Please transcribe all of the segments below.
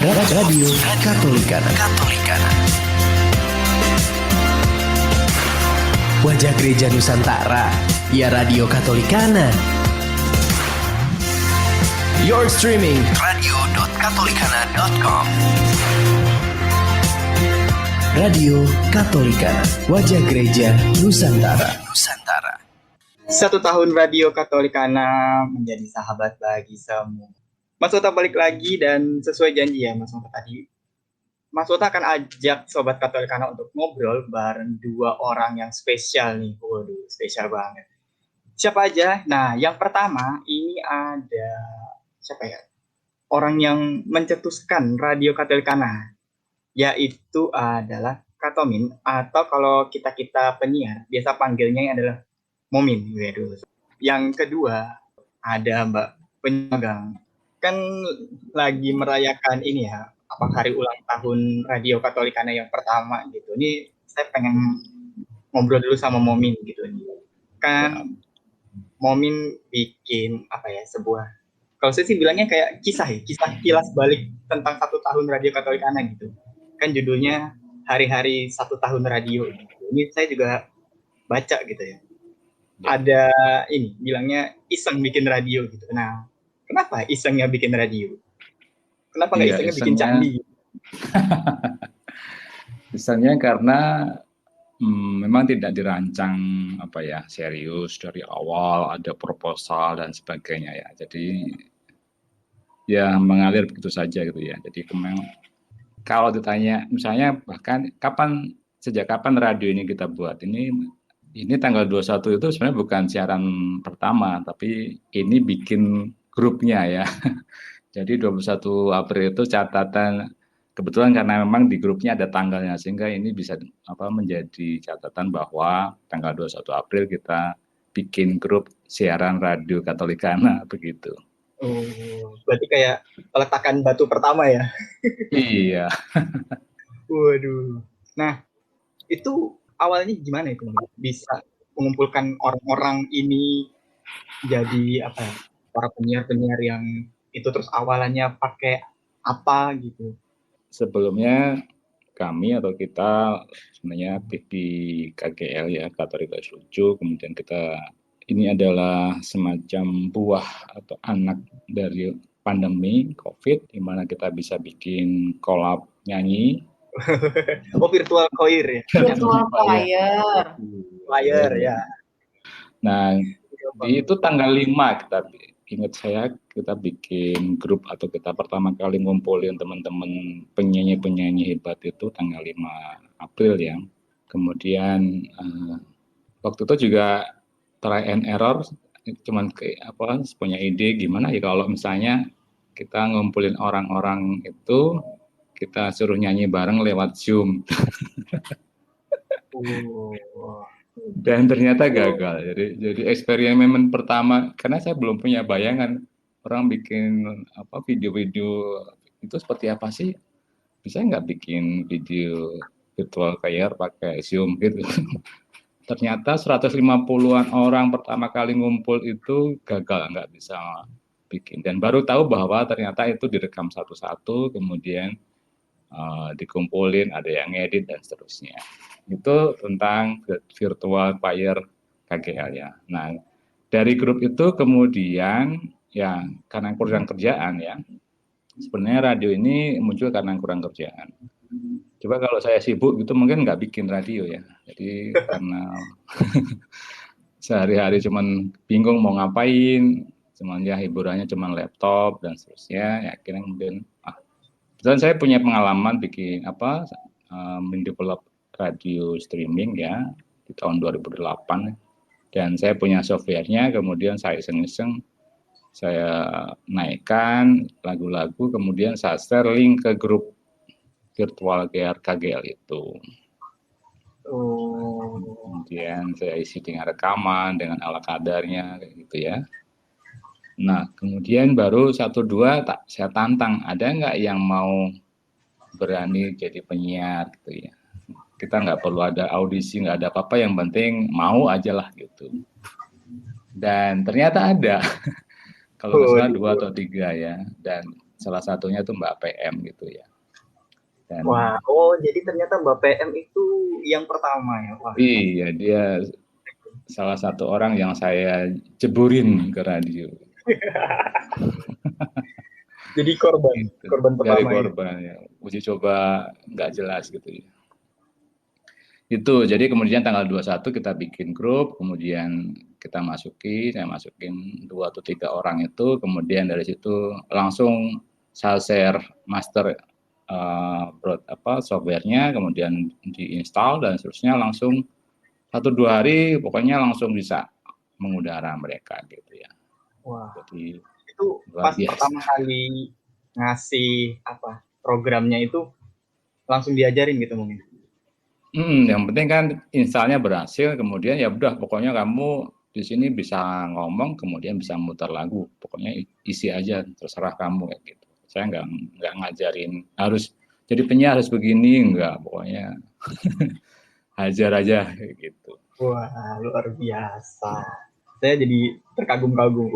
Radio Katolikana. Wajah Gereja Nusantara, ya Radio Katolikana. Your streaming radio.katolikana.com. Radio Katolikana, wajah Gereja Nusantara. 1 tahun Radio Katolikana menjadi sahabat bagi semua. Mas Wota balik lagi dan sesuai janji ya Mas Wota tadi. Mas Wota akan ajak Sobat Katolikana untuk ngobrol bareng 2 orang yang spesial nih. Waduh, spesial banget. Siapa aja? Nah, yang pertama ini ada siapa ya? Orang yang mencetuskan Radio Katolikana, yaitu adalah Katomin, atau kalau kita penyiar biasa panggilnya adalah Momin. Yang kedua ada Mbak Penyagang, kan lagi merayakan ini ya, hari ulang tahun Radio Katolikana yang pertama gitu. Ini saya pengen ngobrol dulu sama Momin gitu nih. Kan Momin bikin sebuah, kalau saya sih bilangnya kayak kisah kilas balik tentang 1 tahun Radio Katolikana gitu. Kan judulnya Hari-hari 1 tahun radio gitu. Ini saya juga baca gitu ya. Ada ini bilangnya iseng bikin radio gitu. Nah, kenapa isengnya bikin radio? Kenapa nggak isengnya bikin candi? Isengnya karena memang tidak dirancang serius dari awal, ada proposal dan sebagainya ya. Jadi ya mengalir begitu saja gitu ya. Jadi memang kalau ditanya misalnya bahkan sejak kapan radio ini kita buat, ini tanggal 21 itu sebenarnya bukan siaran pertama, tapi ini bikin grupnya ya. Jadi 21 April itu catatan, kebetulan karena memang di grupnya ada tanggalnya, sehingga ini bisa menjadi catatan bahwa tanggal 21 April kita bikin grup siaran Radio Katolikana begitu. Oh, berarti kayak peletakan batu pertama ya? Iya. Waduh. Nah, itu awalnya gimana itu? Bisa mengumpulkan orang-orang ini jadi para penyiar-penyiar yang itu, terus awalannya pakai apa gitu? Sebelumnya kami atau kita sebenarnya di KGL ya, Katolik Lucu, kemudian kita ini adalah semacam buah atau anak dari pandemi COVID, di mana kita bisa bikin collab nyanyi. Oh, virtual choir ya? Virtual choir ya. Nah, itu tanggal 5 kita bikin grup, atau kita pertama kali ngumpulin teman-teman penyanyi hebat itu tanggal 5 April ya. Kemudian waktu itu juga try and error, cuman punya ide gimana ya kalau misalnya kita ngumpulin orang-orang itu, kita suruh nyanyi bareng lewat Zoom. Dan ternyata gagal. Jadi eksperimen pertama, karena saya belum punya bayangan orang bikin video-video itu seperti apa sih? Bisa nggak bikin video virtual choir pakai Zoom gitu? Ternyata 150-an orang pertama kali ngumpul itu gagal, nggak bisa bikin. Dan baru tahu bahwa ternyata itu direkam satu-satu, kemudian dikumpulin, ada yang ngedit dan seterusnya. Itu tentang virtual choir KGL ya. Nah, dari grup itu kemudian ya karena kurang kerjaan ya. Sebenarnya radio ini muncul karena kurang kerjaan. Coba kalau saya sibuk gitu mungkin nggak bikin radio ya. Jadi karena sehari-hari cuman bingung mau ngapain, cuman ya hiburannya cuman laptop dan seterusnya. Ya akhirnya kemudian dan saya punya pengalaman bikin mendevelop radio streaming ya di tahun 2008, dan saya punya softwarenya, kemudian saya iseng-iseng saya naikkan lagu-lagu, kemudian saya share link ke grup virtual KGL itu. Kemudian saya isi dengan rekaman, dengan ala kadarnya kayak gitu ya. Nah, kemudian baru 1-2 saya tantang, ada nggak yang mau berani jadi penyiar gitu ya. Kita nggak perlu ada audisi, nggak ada apa-apa, yang penting mau aja lah gitu. Dan ternyata ada. Kalau nggak salah 2 atau 3 ya. Dan salah satunya itu Mbak PM gitu ya. Dan, Wah, jadi ternyata Mbak PM itu yang pertama ya. Wah. Iya, dia salah satu orang yang saya jeburin ke radio. Jadi korban Gitu. pertama. Dari korban ya. Uji coba nggak jelas gitu ya. Itu, jadi kemudian tanggal 21 kita bikin grup, kemudian saya masukin 2 atau 3 orang itu, kemudian dari situ langsung saya share master softwarenya, kemudian diinstal dan seterusnya, langsung 1-2 hari pokoknya langsung bisa mengudara mereka gitu ya. Wah. Jadi itu pas pertama kali ngasih programnya itu langsung diajarin gitu mungkin. Yang penting kan installnya berhasil, kemudian ya udah pokoknya kamu di sini bisa ngomong, kemudian bisa muter lagu, pokoknya isi aja terserah kamu kayak gitu. Saya nggak ngajarin harus jadi penyiar harus begini, enggak, pokoknya hajar aja kayak gitu. Wah, luar biasa. Saya jadi terkagum-kagum.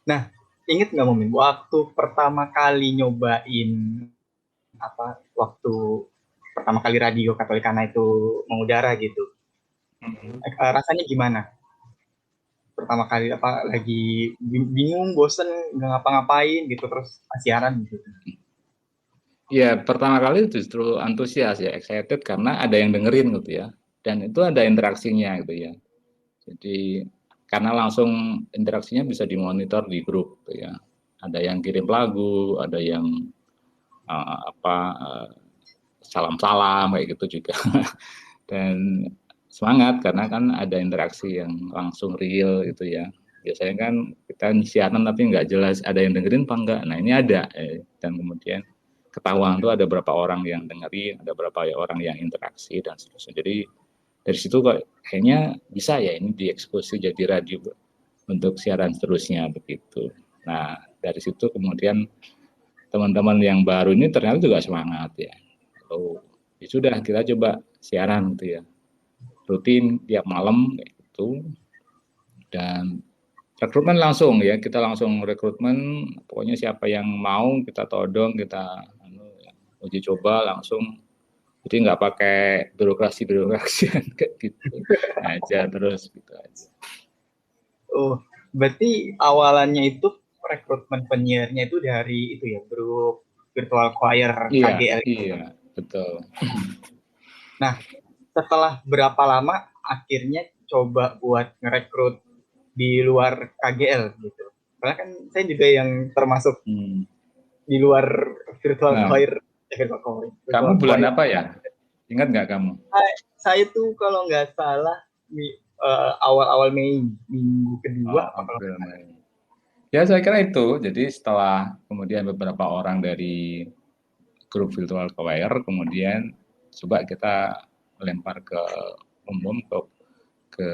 Nah, inget nggak Momin waktu pertama kali nyobain waktu pertama kali radio Katolikana itu mengudara gitu, rasanya gimana? Pertama kali lagi bingung, bosen, nggak ngapa-ngapain gitu, terus siaran gitu. Ya, pertama kali justru antusias ya, excited karena ada yang dengerin gitu ya, dan itu ada interaksinya gitu ya. Jadi karena langsung interaksinya bisa dimonitor di grup gitu ya. Ada yang kirim lagu, ada yang salam-salam kayak gitu juga. Dan semangat karena kan ada interaksi yang langsung real gitu ya. Biasanya kan kita siaran tapi nggak jelas ada yang dengerin apa enggak. Nah ini ada dan kemudian ketahuan tuh ada berapa orang yang dengerin, ada berapa orang yang interaksi dan seterusnya. Jadi dari situ kayaknya bisa ya ini dieksekusi jadi radio untuk siaran seterusnya begitu. Nah dari situ kemudian teman-teman yang baru ini ternyata juga semangat ya. Ya sudah kita coba siaran gitu ya, rutin tiap malam kayak gitu, dan rekrutmen langsung ya, kita langsung rekrutmen, pokoknya siapa yang mau kita todong, kita uji coba langsung, jadi nggak pakai birokrasi kayak gitu aja terus gitu aja. Berarti awalannya itu rekrutmen penyiarnya itu dari itu ya, grup virtual choir KGL. Iya, betul. Nah, setelah berapa lama akhirnya coba buat ngerekrut di luar KGL gitu? Karena kan saya juga yang termasuk di luar virtual choir. Kamu bulan apa ya? Ingat nggak kamu? Saya tuh kalau nggak salah awal-awal Mei, minggu kedua. April, Mei. Ya saya kira itu. Jadi setelah kemudian beberapa orang dari grup virtual choir, kemudian coba kita lempar ke umum, ke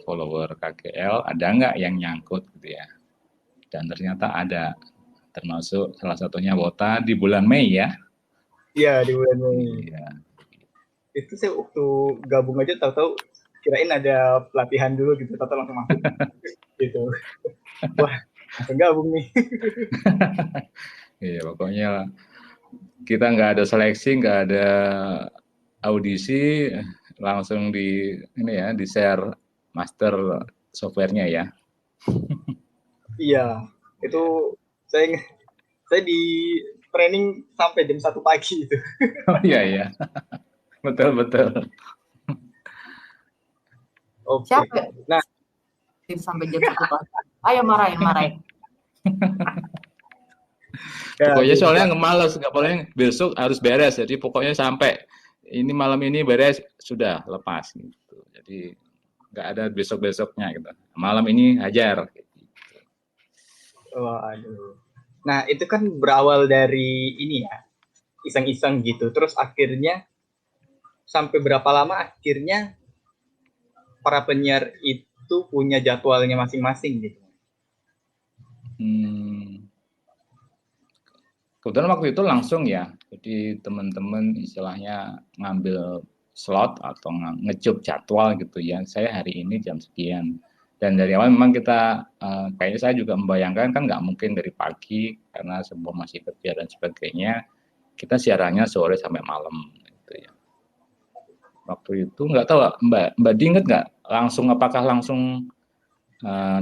follower KGL, ada nggak yang nyangkut gitu ya. Dan ternyata ada, termasuk salah satunya Wota di bulan Mei ya. Iya, di bulan Mei. Iya. Itu saya waktu gabung aja tahu-tahu kirain ada pelatihan dulu gitu, tahu-tahu langsung masuk gitu. Wah, langsung gabung nih. Iya, pokoknya kita nggak ada seleksi, nggak ada audisi, langsung di share master softwarenya ya. Iya, itu saya di training sampai jam 1 pagi itu. Oh iya, betul. Okay. Siapa? Nah, sampai jam 1 pagi. Ayo marahin. Pokoknya soalnya males, nggak boleh besok harus beres. Jadi pokoknya sampai ini malam ini beres sudah lepas gitu. Jadi nggak ada besok-besoknya gitu. Malam ini hajar. Gitu. Waduh. Nah itu kan berawal dari ini ya, iseng-iseng gitu. Terus akhirnya sampai berapa lama akhirnya para penyiar itu punya jadwalnya masing-masing gitu? Kebetulan waktu itu langsung ya, jadi teman-teman istilahnya ngambil slot atau ngejob jadwal gitu ya. Saya hari ini jam sekian, Dan dari awal memang kita kayaknya saya juga membayangkan kan nggak mungkin dari pagi karena semua masih kerja dan sebagainya. Kita siarannya sore sampai malam gitu ya. Waktu itu nggak tahu Mbak Di inget nggak apakah langsung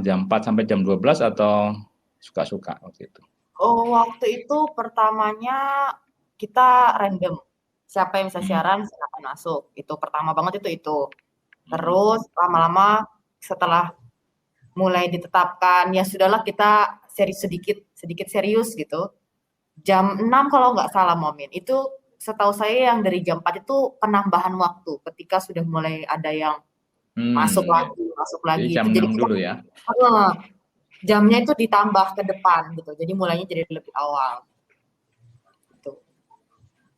jam 4 sampai jam 12 atau suka-suka waktu itu? Oh, waktu itu pertamanya kita random. Siapa yang bisa siaran silakan masuk. Itu pertama banget itu. Terus lama-lama setelah mulai ditetapkan, ya sudahlah kita sedikit serius gitu. Jam 6 kalau nggak salah Momin. Itu setahu saya yang dari jam 4 itu penambahan waktu ketika sudah mulai ada yang masuk lagi. Jadi jam 6 dulu ya. Jamnya itu ditambah ke depan gitu. Jadi mulainya jadi lebih awal. Gitu.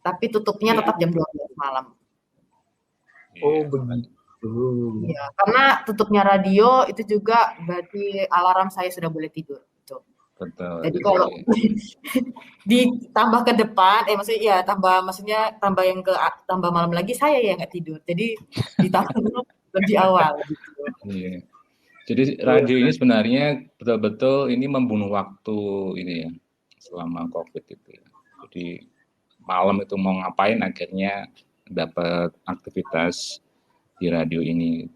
Tapi tutupnya tetap jam 12 malam. Oh, begitu. Ya, karena tutupnya radio itu juga berarti alarm saya sudah boleh tidur. Gitu. Betul. Jadi kalau ditambah ke depan, maksudnya tambah malam lagi saya yang nggak tidur. Jadi ditambah lebih awal. Gitu. Iya. Jadi radio ini sebenarnya betul-betul ini membunuh waktu ini ya selama COVID itu. Ya. Jadi malam itu mau ngapain akhirnya dapat aktivitas di radio ini.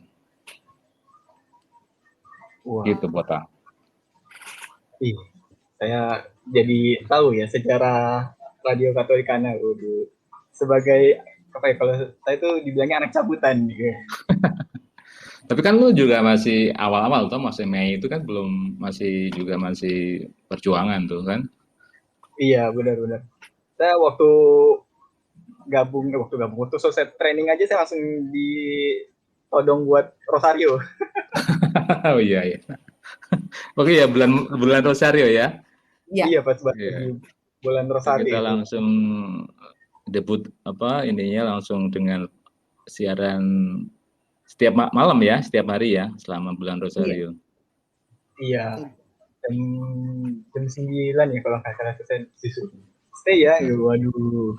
Wah. Gitu Bota. Iya, saya jadi tahu ya sejarah Radio Katolikana. Sebagai apa ya, kalau saya itu dibilangnya anak cabutan gitu. Tapi kan lu juga masih awal-awal tuh, masih Mei itu kan masih perjuangan tuh kan? Iya, benar-benar. Saya waktu selesai training aja saya langsung ditodong buat Rosario. Oh iya. Oke ya, bulan Rosario ya? Iya, pas di bulan Rosario. Kita langsung debut langsung dengan siaran setiap malam ya, setiap hari ya, selama bulan Rosario. Iya. Jam 9 ya kalau nggak salah saya stay ya. Waduh.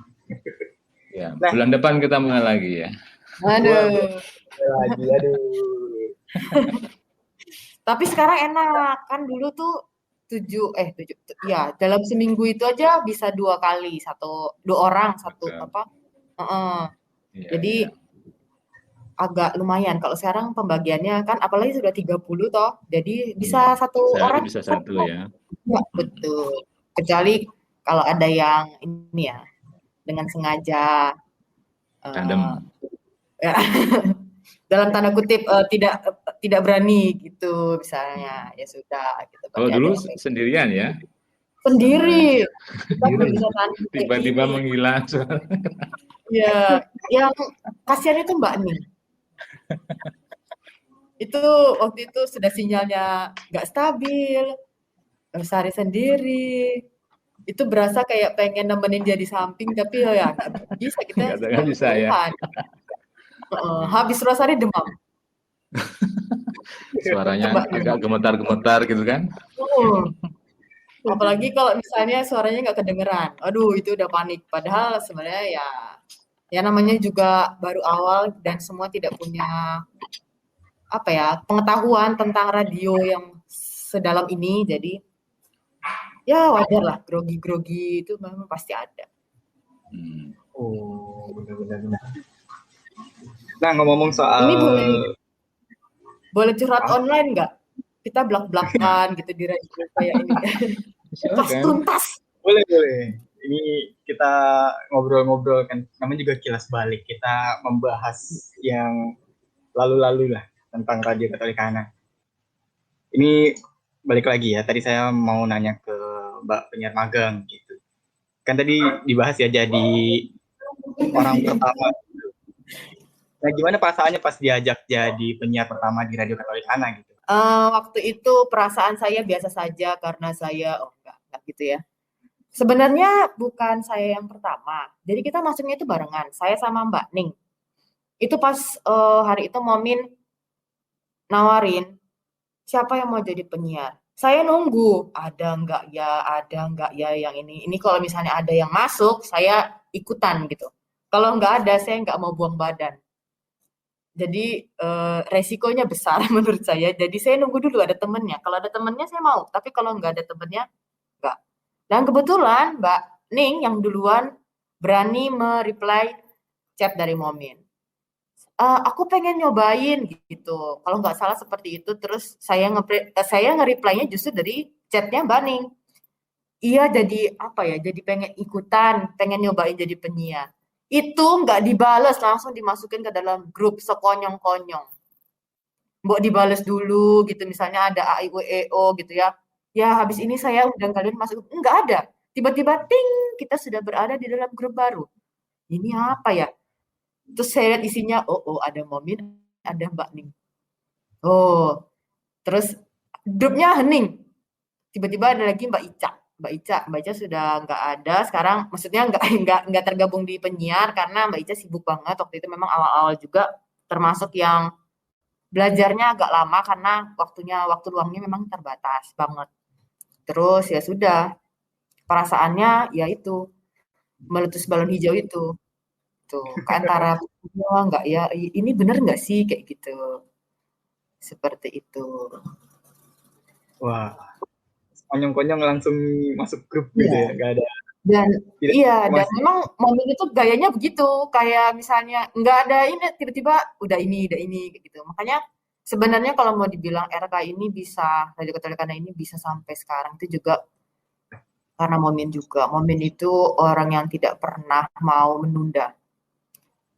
Ya, bulan depan kita mulai lagi ya. Aduh. Aduh. Tapi sekarang enak kan, dulu tuh dalam seminggu itu aja bisa 2 kali, 2 orang satu. Jadi agak lumayan. Kalau sekarang pembagiannya kan apalagi sudah 30 toh. Jadi bisa satu orang bisa satu ya. Ya, betul. Kecuali kalau ada yang ini ya dengan sengaja dalam tanda kutip tidak berani gitu misalnya, ya sudah gitu. Kalau dulu sendirian ya? Sendiri. Tiba-tiba menghilang. Ya, yang kasihan itu Mbak Ning. Itu waktu itu sudah sinyalnya nggak stabil, sehari sendiri. Itu berasa kayak pengen nemenin dia di samping, tapi ya nggak bisa, kita nggak bisa ya. Habis Rosari demam. Suaranya agak gemetar-gemetar gitu kan? Apalagi kalau misalnya suaranya nggak kedengeran. Aduh, itu udah panik. Padahal sebenarnya ya namanya juga baru awal dan semua tidak punya pengetahuan tentang radio yang sedalam ini. Jadi ya wajar lah, grogi-grogi itu memang pasti ada. Oh, benar-benar. Nah, ngomong soal ini boleh curhat online nggak? Kita belak-belakan gitu di radio kayak ini. Pas tuntas. Boleh. Ini kita ngobrol-ngobrol kan, namanya juga kilas balik. Kita membahas yang lalu-lalu lah tentang Radio Katolikana. Ini balik lagi ya, tadi saya mau nanya ke Mbak penyiar magang gitu. Kan tadi dibahas ya jadi orang pertama. Nah, gimana perasaannya pas diajak jadi penyiar pertama di Radio Katolikana gitu? Waktu itu perasaan saya biasa saja karena saya enggak gitu ya. Sebenarnya bukan saya yang pertama. Jadi kita masuknya itu barengan, saya sama Mbak Ning. Itu pas hari itu Momin nawarin, siapa yang mau jadi penyiar? Saya nunggu, ada enggak ya yang ini. Ini kalau misalnya ada yang masuk, saya ikutan gitu. Kalau enggak ada, saya enggak mau buang badan. Jadi resikonya besar menurut saya. Jadi saya nunggu dulu ada temennya. Kalau ada temennya saya mau, tapi kalau nggak ada temennya nggak. Dan kebetulan Mbak Ning yang duluan berani me-reply chat dari Momin. Aku pengen nyobain gitu. Kalau nggak salah seperti itu. Terus saya nge-reply-nya justru dari chatnya Mbak Ning. Iya jadi apa ya? Jadi pengen ikutan, pengen nyobain jadi penyiar. Itu nggak dibales, langsung dimasukin ke dalam grup sekonyong-konyong. Mbok dibales dulu gitu, misalnya ada A, I, U, E, O gitu ya. Ya habis ini saya undang kalian masuk. Nggak ada. Tiba-tiba ting, kita sudah berada di dalam grup baru. Ini apa ya? Terus saya lihat isinya, oh ada Momin, ada Mbak Ning. Oh, terus grupnya hening. Tiba-tiba ada lagi Mbak Ica sudah nggak ada sekarang, maksudnya nggak tergabung di penyiar karena Mbak Ica sibuk banget waktu itu, memang awal-awal juga termasuk yang belajarnya agak lama karena waktu luangnya memang terbatas banget. Terus ya sudah, perasaannya ya itu meletus balon hijau itu tuh ke antara nggak ya ini bener nggak sih kayak gitu, seperti itu. Wah, konyong-konyong langsung masuk grup gitu Iya. ya, nggak ada Dan tidak iya, dan masih. memang Momin itu gayanya begitu, kayak misalnya nggak ada ini, tiba-tiba udah ini, kayak gitu. Makanya sebenarnya kalau mau dibilang RK ini bisa, Radio Ketelekana ini bisa sampai sekarang itu juga karena Momin juga. Momin itu orang yang tidak pernah mau menunda.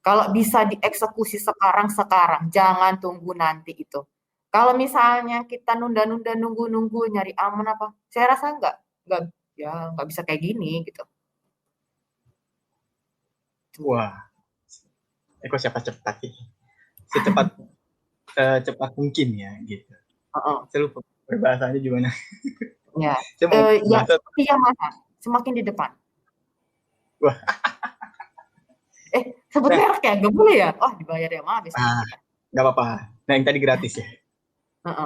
Kalau bisa dieksekusi sekarang, jangan tunggu nanti itu. Kalau misalnya kita nunda-nunda, nunggu-nunggu, nyari aman apa, saya rasa nggak bisa kayak gini gitu. Wah, Eko cepat-cepat sih. Secepat mungkin ya gitu. Saya lupa berbahasanya gimana. Ya, Saya mau yang bahasa. seperti yang mana? Semakin di depan. Wah, Sebut nah, merek ya? Nggak boleh ya? Oh, dibayar ya, maaf ya sama kita. nggak apa-apa. Nah, yang tadi gratis ya.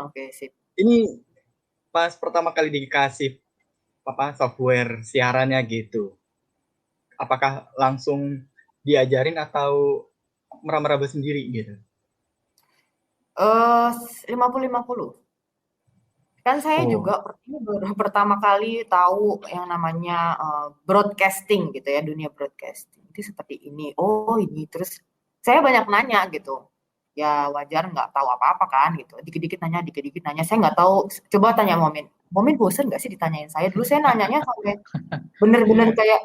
Oke, sip. Ini pas pertama kali dikasih software siarannya gitu. Apakah langsung diajarin atau meraba-raba sendiri gitu? 50-50. Kan saya Oh, juga ini baru pertama kali tahu yang namanya broadcasting gitu ya, dunia broadcasting. Itu seperti ini. Oh, ini. Terus saya banyak nanya gitu. Ya wajar nggak tahu apa-apa kan gitu. Dikit-dikit nanya. Saya nggak tahu. Coba tanya Momin. Momin bosen nggak sih ditanyain saya? Dulu saya nanyanya sampai bener-bener Iya. kayak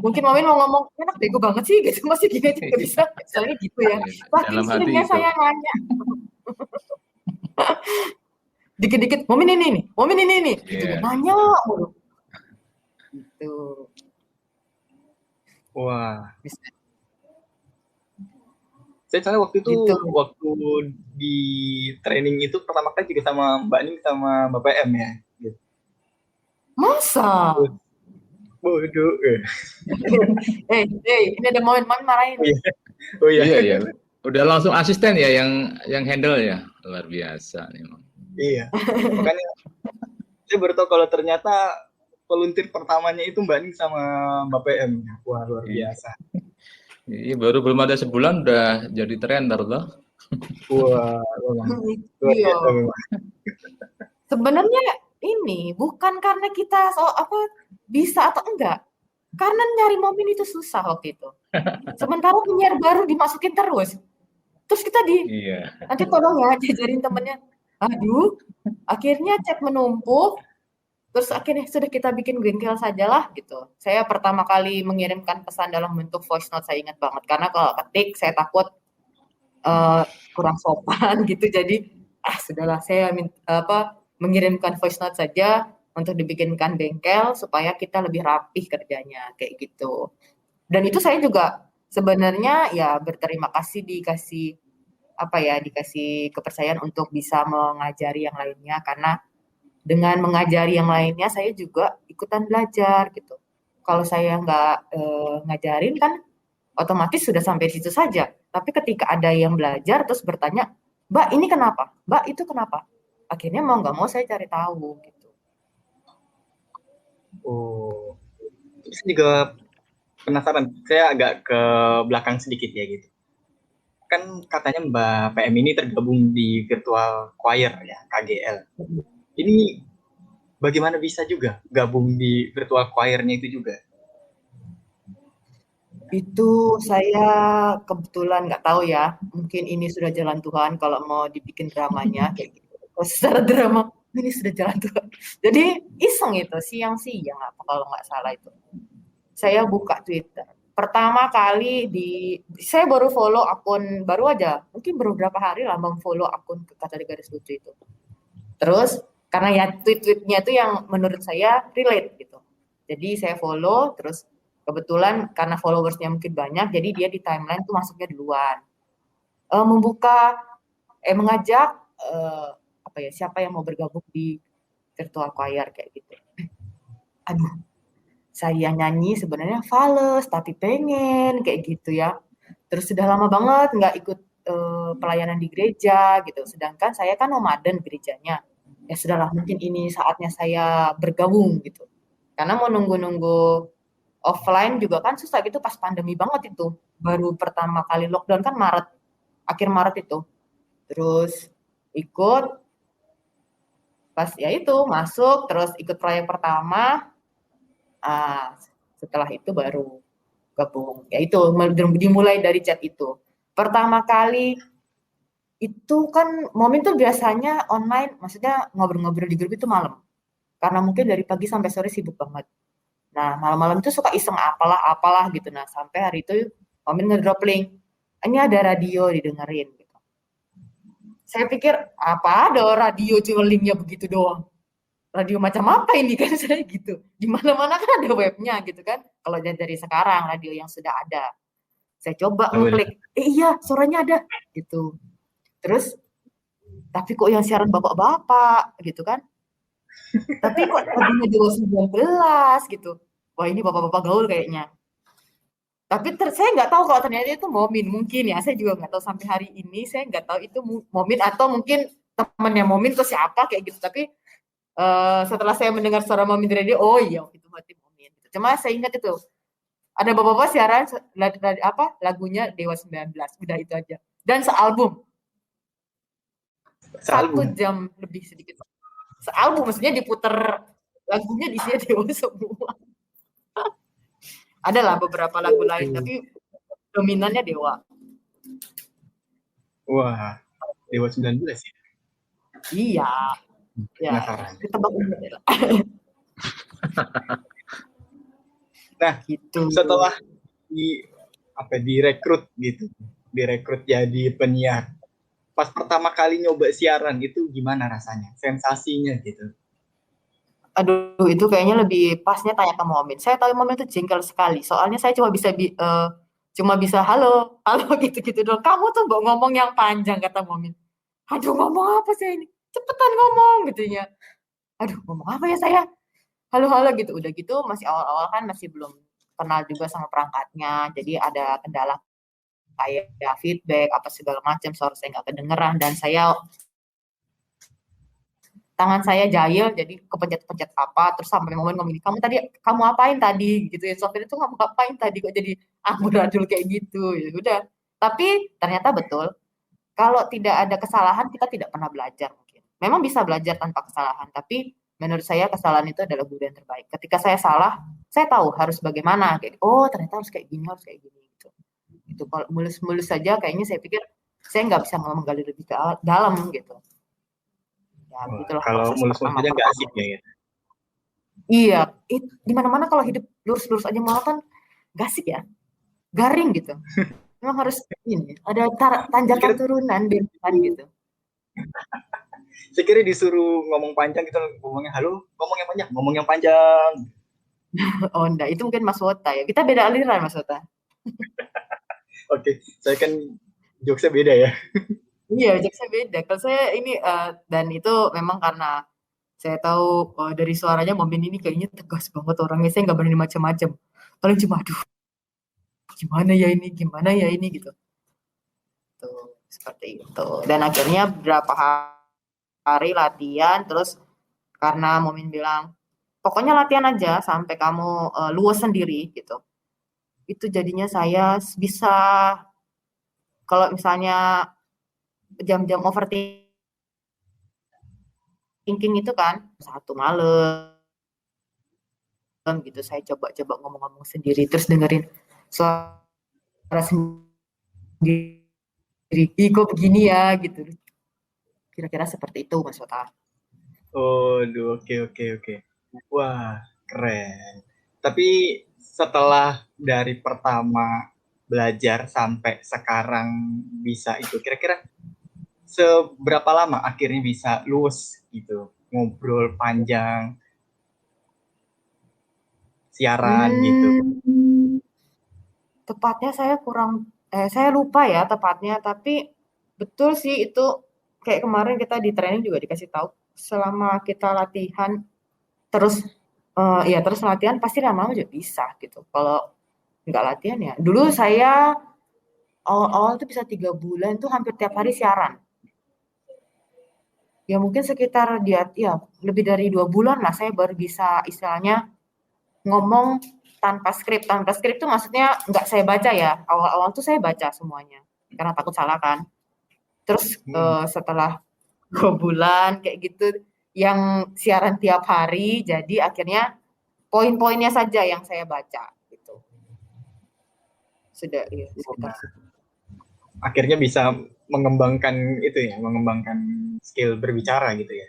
mungkin Momin mau ngomong enak bego banget sih gitu, masih gini aja nggak bisa, soalnya gitu ya. Iya, Saking dalam hati seringnya itu. saya nanya, dikit-dikit Momin ini nih, Momin ini nih, gitu Iya. nanya mulu. Gitu. wah. Bisa. Saya soalnya Gitu. waktu di training itu pertama kali juga sama Mbak Ning sama Mbak PM ya. Gitu. Masa? Bodoh. Ini ada Momin marahin. Oh iya. Oh iya. Iya, iya. Udah langsung asisten ya yang handle ya. Luar biasa memang. Iya. Makanya saya baru tahu kalau ternyata volunteer pertamanya itu Mbak Ning sama Mbak PM. Wah, luar Iya. biasa. Iya, baru belum ada sebulan udah jadi trainer loh. Wah, luar Iya. biasa memang. Sebenarnya ini bukan karena kita bisa atau enggak. Karena nyari Momin itu susah waktu itu. Sementara penyiar baru dimasukin terus. Terus kita Iya. nanti tolong ya diajarin temennya. Aduh, akhirnya chat menumpuk. Terus akhirnya sudah kita bikin bengkel sajalah gitu. Saya pertama kali mengirimkan pesan dalam bentuk voice note, saya ingat banget. Karena kalau ketik saya takut kurang sopan gitu. Jadi sudahlah saya mengirimkan voice note saja untuk dibikinkan bengkel supaya kita lebih rapih kerjanya kayak gitu. Dan itu saya juga sebenarnya ya berterima kasih dikasih kepercayaan untuk bisa mengajari yang lainnya, karena dengan mengajari yang lainnya saya juga ikutan belajar gitu. Kalau saya nggak ngajarin kan otomatis sudah sampai situ saja. Tapi ketika ada yang belajar terus bertanya, Mbak ini kenapa? Mbak itu kenapa? Akhirnya mau nggak mau saya cari tahu gitu. Oh. Terus juga penasaran. Saya agak ke belakang sedikit ya gitu. kan katanya Mbak PM ini tergabung di virtual choir ya, KGL. Ini bagaimana bisa juga gabung di virtual choir-nya itu juga? Itu saya kebetulan nggak tahu ya, mungkin ini sudah jalan Tuhan kalau mau dibikin dramanya kayak gitu. Kalau secara drama, ini sudah jalan Tuhan. Jadi iseng itu, siang-siang apa kalau nggak salah itu. Saya buka Twitter. Pertama kali saya baru follow akun, baru aja, mungkin baru berapa hari lah follow akun Katolik Garis Lucu itu. Terus, karena ya tweet-tweetnya itu yang menurut saya relate gitu. Jadi saya follow, terus kebetulan karena followersnya mungkin banyak, jadi dia di timeline tuh masuknya duluan. Mengajak apa ya, siapa yang mau bergabung di virtual choir kayak gitu. Aduh, saya nyanyi sebenarnya fales, tapi pengen kayak gitu ya. Terus sudah lama banget nggak ikut pelayanan di gereja gitu. Sedangkan saya kan nomaden gerejanya. Ya sudahlah, mungkin ini saatnya saya bergabung gitu. Karena mau nunggu-nunggu offline juga kan susah gitu pas pandemi banget itu. Baru pertama kali lockdown kan Maret, akhir Maret itu. Terus ikut, pas ya itu masuk, terus ikut proyek pertama. Setelah itu baru gabung. Ya itu dimulai dari chat itu. Pertama kali itu kan momen tuh biasanya online, maksudnya ngobrol-ngobrol di grup itu malam. Karena mungkin dari pagi sampai sore sibuk banget. Nah, malam-malam itu suka iseng apalah gitu. Nah, sampai hari itu momen ngedrop link. Ini ada radio didengerin gitu. Saya pikir apa ada radio cuma linknya begitu doang. Radio macam apa ini kan saya gitu. Di mana-mana kan ada webnya gitu kan. Kalau dari sekarang radio yang sudah ada. Saya coba ngeklik. Iya, suaranya ada gitu. Terus tapi kok yang siaran bapak-bapak gitu kan. Tapi kok lagunya di bawah 19 gitu. Wah, ini bapak-bapak gaul kayaknya. Tapi saya nggak tahu kalau ternyata itu Momin. Mungkin ya, saya juga nggak tahu sampai hari ini. Saya nggak tahu itu Momin atau mungkin temannya Momin atau siapa kayak gitu. Tapi setelah saya mendengar suara Momin di radio, oh iya itu berarti Momin. Cuma saya ingat itu ada bapak-bapak siaran lagunya Dewa 19, udah itu aja. Dan sealbum. 1 jam lebih sedikit. Sealbum maksudnya diputer lagunya di sini Dewa semua. Ada lah beberapa lagu lain, tapi dominannya Dewa. Wah, Dewa 19 ya? Iya. Ya, ketebak lah. Nah, gitu. Setelah direkrut gitu, direkrut jadi penyiar. Pas pertama kali nyoba siaran itu gimana rasanya? Sensasinya gitu. Aduh, itu kayaknya lebih pasnya tanya ke Momin. Saya tahu Momin itu jengkel sekali. Soalnya saya cuma bisa halo gitu-gitu doang. Kamu tuh ngomong yang panjang, kata Momin. Aduh, ngomong apa sih ini? Cepetan ngomong gitu ya. Aduh, ngomong apa ya saya? Halo gitu. Udah gitu masih awal-awal kan masih belum kenal juga sama perangkatnya. Jadi ada kendala kayak feedback apa segala macam, suara saya nggak kedengeran dan tangan saya jahil, jadi kepencet-pencet apa, terus sampai momen ngomong, kamu apain tadi gitu ya, Sofir itu kamu ngapain tadi kok jadi amburadul kayak gitu, ya udah. Tapi ternyata betul, kalau tidak ada kesalahan kita tidak pernah belajar mungkin. Memang bisa belajar tanpa kesalahan, tapi menurut saya kesalahan itu adalah guru yang terbaik. Ketika saya salah, saya tahu harus bagaimana, kayak, oh ternyata harus kayak gini gitu. Itu kalau mulus-mulus saja, kayaknya saya pikir saya nggak bisa menggali lebih ke dalam gitu. Ya, kalau mulus-mulus aja nggak asik ya. Iya, di mana-mana kalau hidup lurus-lurus aja monoton, nggak asik ya, garing gitu. Memang harus ini, ada tanjakan turunan gitu. Saya kira disuruh ngomong panjang gitu, ngomongnya halo, ngomong yang panjang. Oh enggak, itu mungkin Mas Wota ya. Kita beda aliran Mas Wota. Oke, saya kan jokesnya beda ya. Iya, jokesnya beda. Kalau saya ini dan itu memang karena saya tahu dari suaranya Momin ini kayaknya tegas banget orangnya. Saya nggak berani macam-macam. Paling cuma aduh, gimana ya ini gitu. Tuh, seperti itu. Dan akhirnya beberapa hari latihan, terus karena Momin bilang, pokoknya latihan aja sampai kamu luas sendiri gitu. Itu jadinya saya bisa Kalau misalnya jam-jam overthinking itu kan 1 malam gitu, saya coba ngomong-ngomong sendiri, terus dengerin suara sendiri, "Ih, kok begini ya?" Gitu. Kira-kira seperti itu, Mas Wota. Oke. Wah, keren. Tapi setelah dari pertama belajar sampai sekarang bisa itu, kira-kira seberapa lama akhirnya bisa luwes gitu, ngobrol panjang, siaran gitu? Tepatnya saya lupa ya tepatnya, tapi betul sih itu kayak kemarin kita di training juga dikasih tahu, selama kita latihan terus terus latihan pasti lama-lama juga bisa gitu. Kalau nggak latihan ya. Dulu saya awal-awal tuh bisa 3 bulan tuh hampir tiap hari siaran. Ya mungkin sekitar lebih dari 2 bulan lah saya baru bisa istilahnya ngomong tanpa skrip. Tanpa skrip tuh maksudnya nggak saya baca ya. Awal-awal tuh saya baca semuanya karena takut salah kan. Terus setelah 2 bulan kayak gitu yang siaran tiap hari, jadi akhirnya poin-poinnya saja yang saya baca gitu. Sudah ya sekitar situ. Akhirnya bisa mengembangkan skill berbicara gitu ya.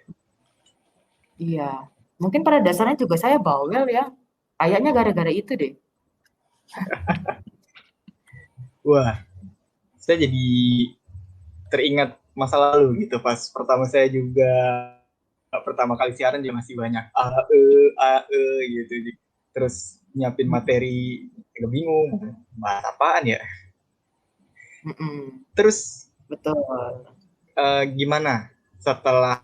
Iya. Mungkin pada dasarnya juga saya bawel ya. Kayaknya gara-gara itu deh. Wah, saya jadi teringat masa lalu gitu, pas pertama saya juga pertama kali siaran dia masih banyak AE gitu. Terus nyiapin materi agak bingung bahas apaan ya. Terus Betul. gimana setelah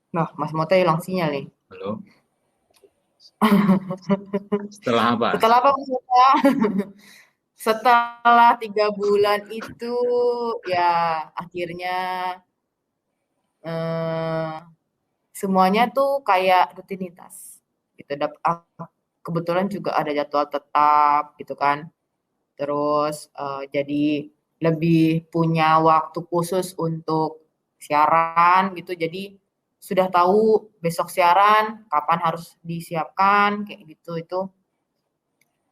Nah, Mas Mote hilang sinyal nih. Halo. Setelah apa? Setelah apa Mas Mote? Setelah 3 bulan itu ya akhirnya semuanya tuh kayak rutinitas gitu. Kebetulan juga ada jadwal tetap gitu kan. Terus jadi lebih punya waktu khusus untuk siaran gitu. Jadi sudah tahu besok siaran kapan harus disiapkan kayak gitu. Itu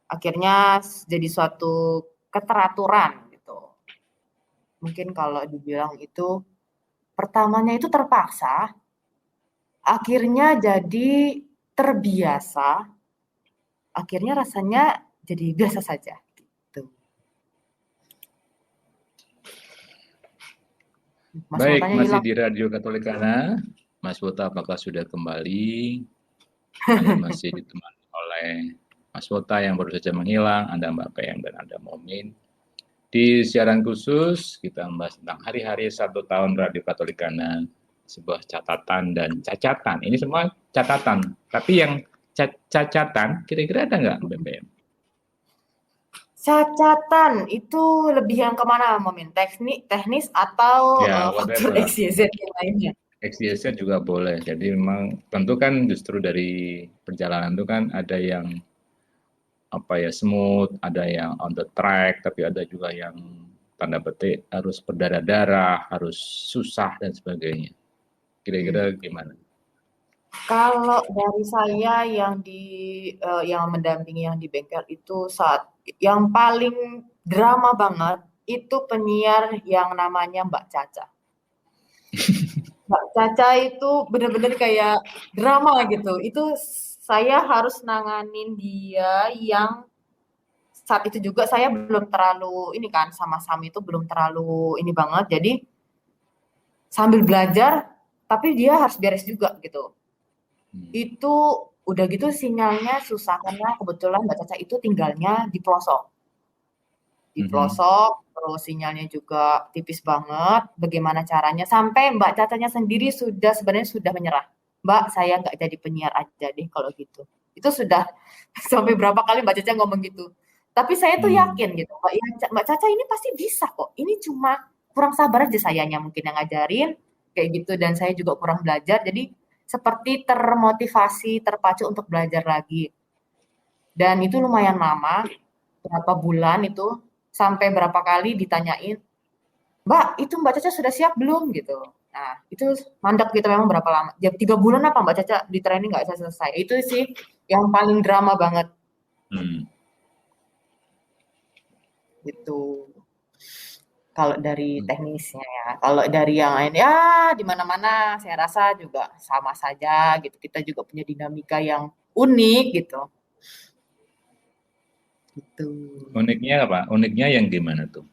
akhirnya jadi suatu keteraturan gitu. Mungkin kalau dibilang itu pertamanya itu terpaksa, akhirnya jadi terbiasa, akhirnya rasanya jadi biasa saja gitu. Mas Baik, Wotanya masih hilang. di Radio Katolikana. Mas Wota apakah sudah kembali? Kami masih ditemani oleh Mas Wota yang baru saja menghilang, ada Mbak Peyang dan ada Momin. Di siaran khusus kita membahas tentang hari-hari 1 tahun Radio Katolikana, sebuah catatan dan cacatan. Ini semua catatan, tapi yang cacatan kira-kira ada nggak Mbak Peyang? Cacatan itu lebih yang kemana Momin? Teknis atau Ya, faktor whatever. XYZ yang lainnya? XYZ juga boleh. Jadi memang tentu kan justru dari perjalanan itu kan ada yang smooth, ada yang on the track, tapi ada juga yang tanda petik harus berdarah-darah, harus susah dan sebagainya. Kira-kira gimana? Kalau dari saya yang mendampingi yang di bengkel itu saat yang paling drama banget itu penyiar yang namanya Mbak Caca. Mbak Caca itu benar-benar kayak drama gitu. Itu saya harus nanganin dia yang saat itu juga saya belum terlalu ini kan sama Sam itu belum terlalu ini banget. Jadi sambil belajar tapi dia harus beres juga gitu. Itu udah gitu sinyalnya susah karena kebetulan Mbak Caca itu tinggalnya di pelosok. Di pelosok, terus sinyalnya juga tipis banget. Bagaimana caranya? Sampai Mbak Cacanya sendiri sebenarnya sudah menyerah. Mbak, saya nggak jadi penyiar aja deh kalau gitu. Itu sudah sampai berapa kali Mbak Caca ngomong gitu. Tapi saya tuh yakin gitu, Mbak Caca ini pasti bisa kok. Ini cuma kurang sabar aja sayanya mungkin yang ngajarin kayak gitu dan saya juga kurang belajar. Jadi seperti termotivasi, terpacu untuk belajar lagi. Dan itu lumayan lama, berapa bulan itu, sampai berapa kali ditanyain, Mbak, itu Mbak Caca sudah siap belum gitu. Nah, itu mandek gitu memang berapa lama. Ya 3 bulan apa Mbak Caca di training nggak selesai. Itu sih yang paling drama banget gitu. Kalau dari teknisnya ya. Kalau dari yang lain ya di mana-mana saya rasa juga sama saja gitu. Kita juga punya dinamika yang unik gitu. Gitu. Uniknya apa? Uniknya yang gimana tuh?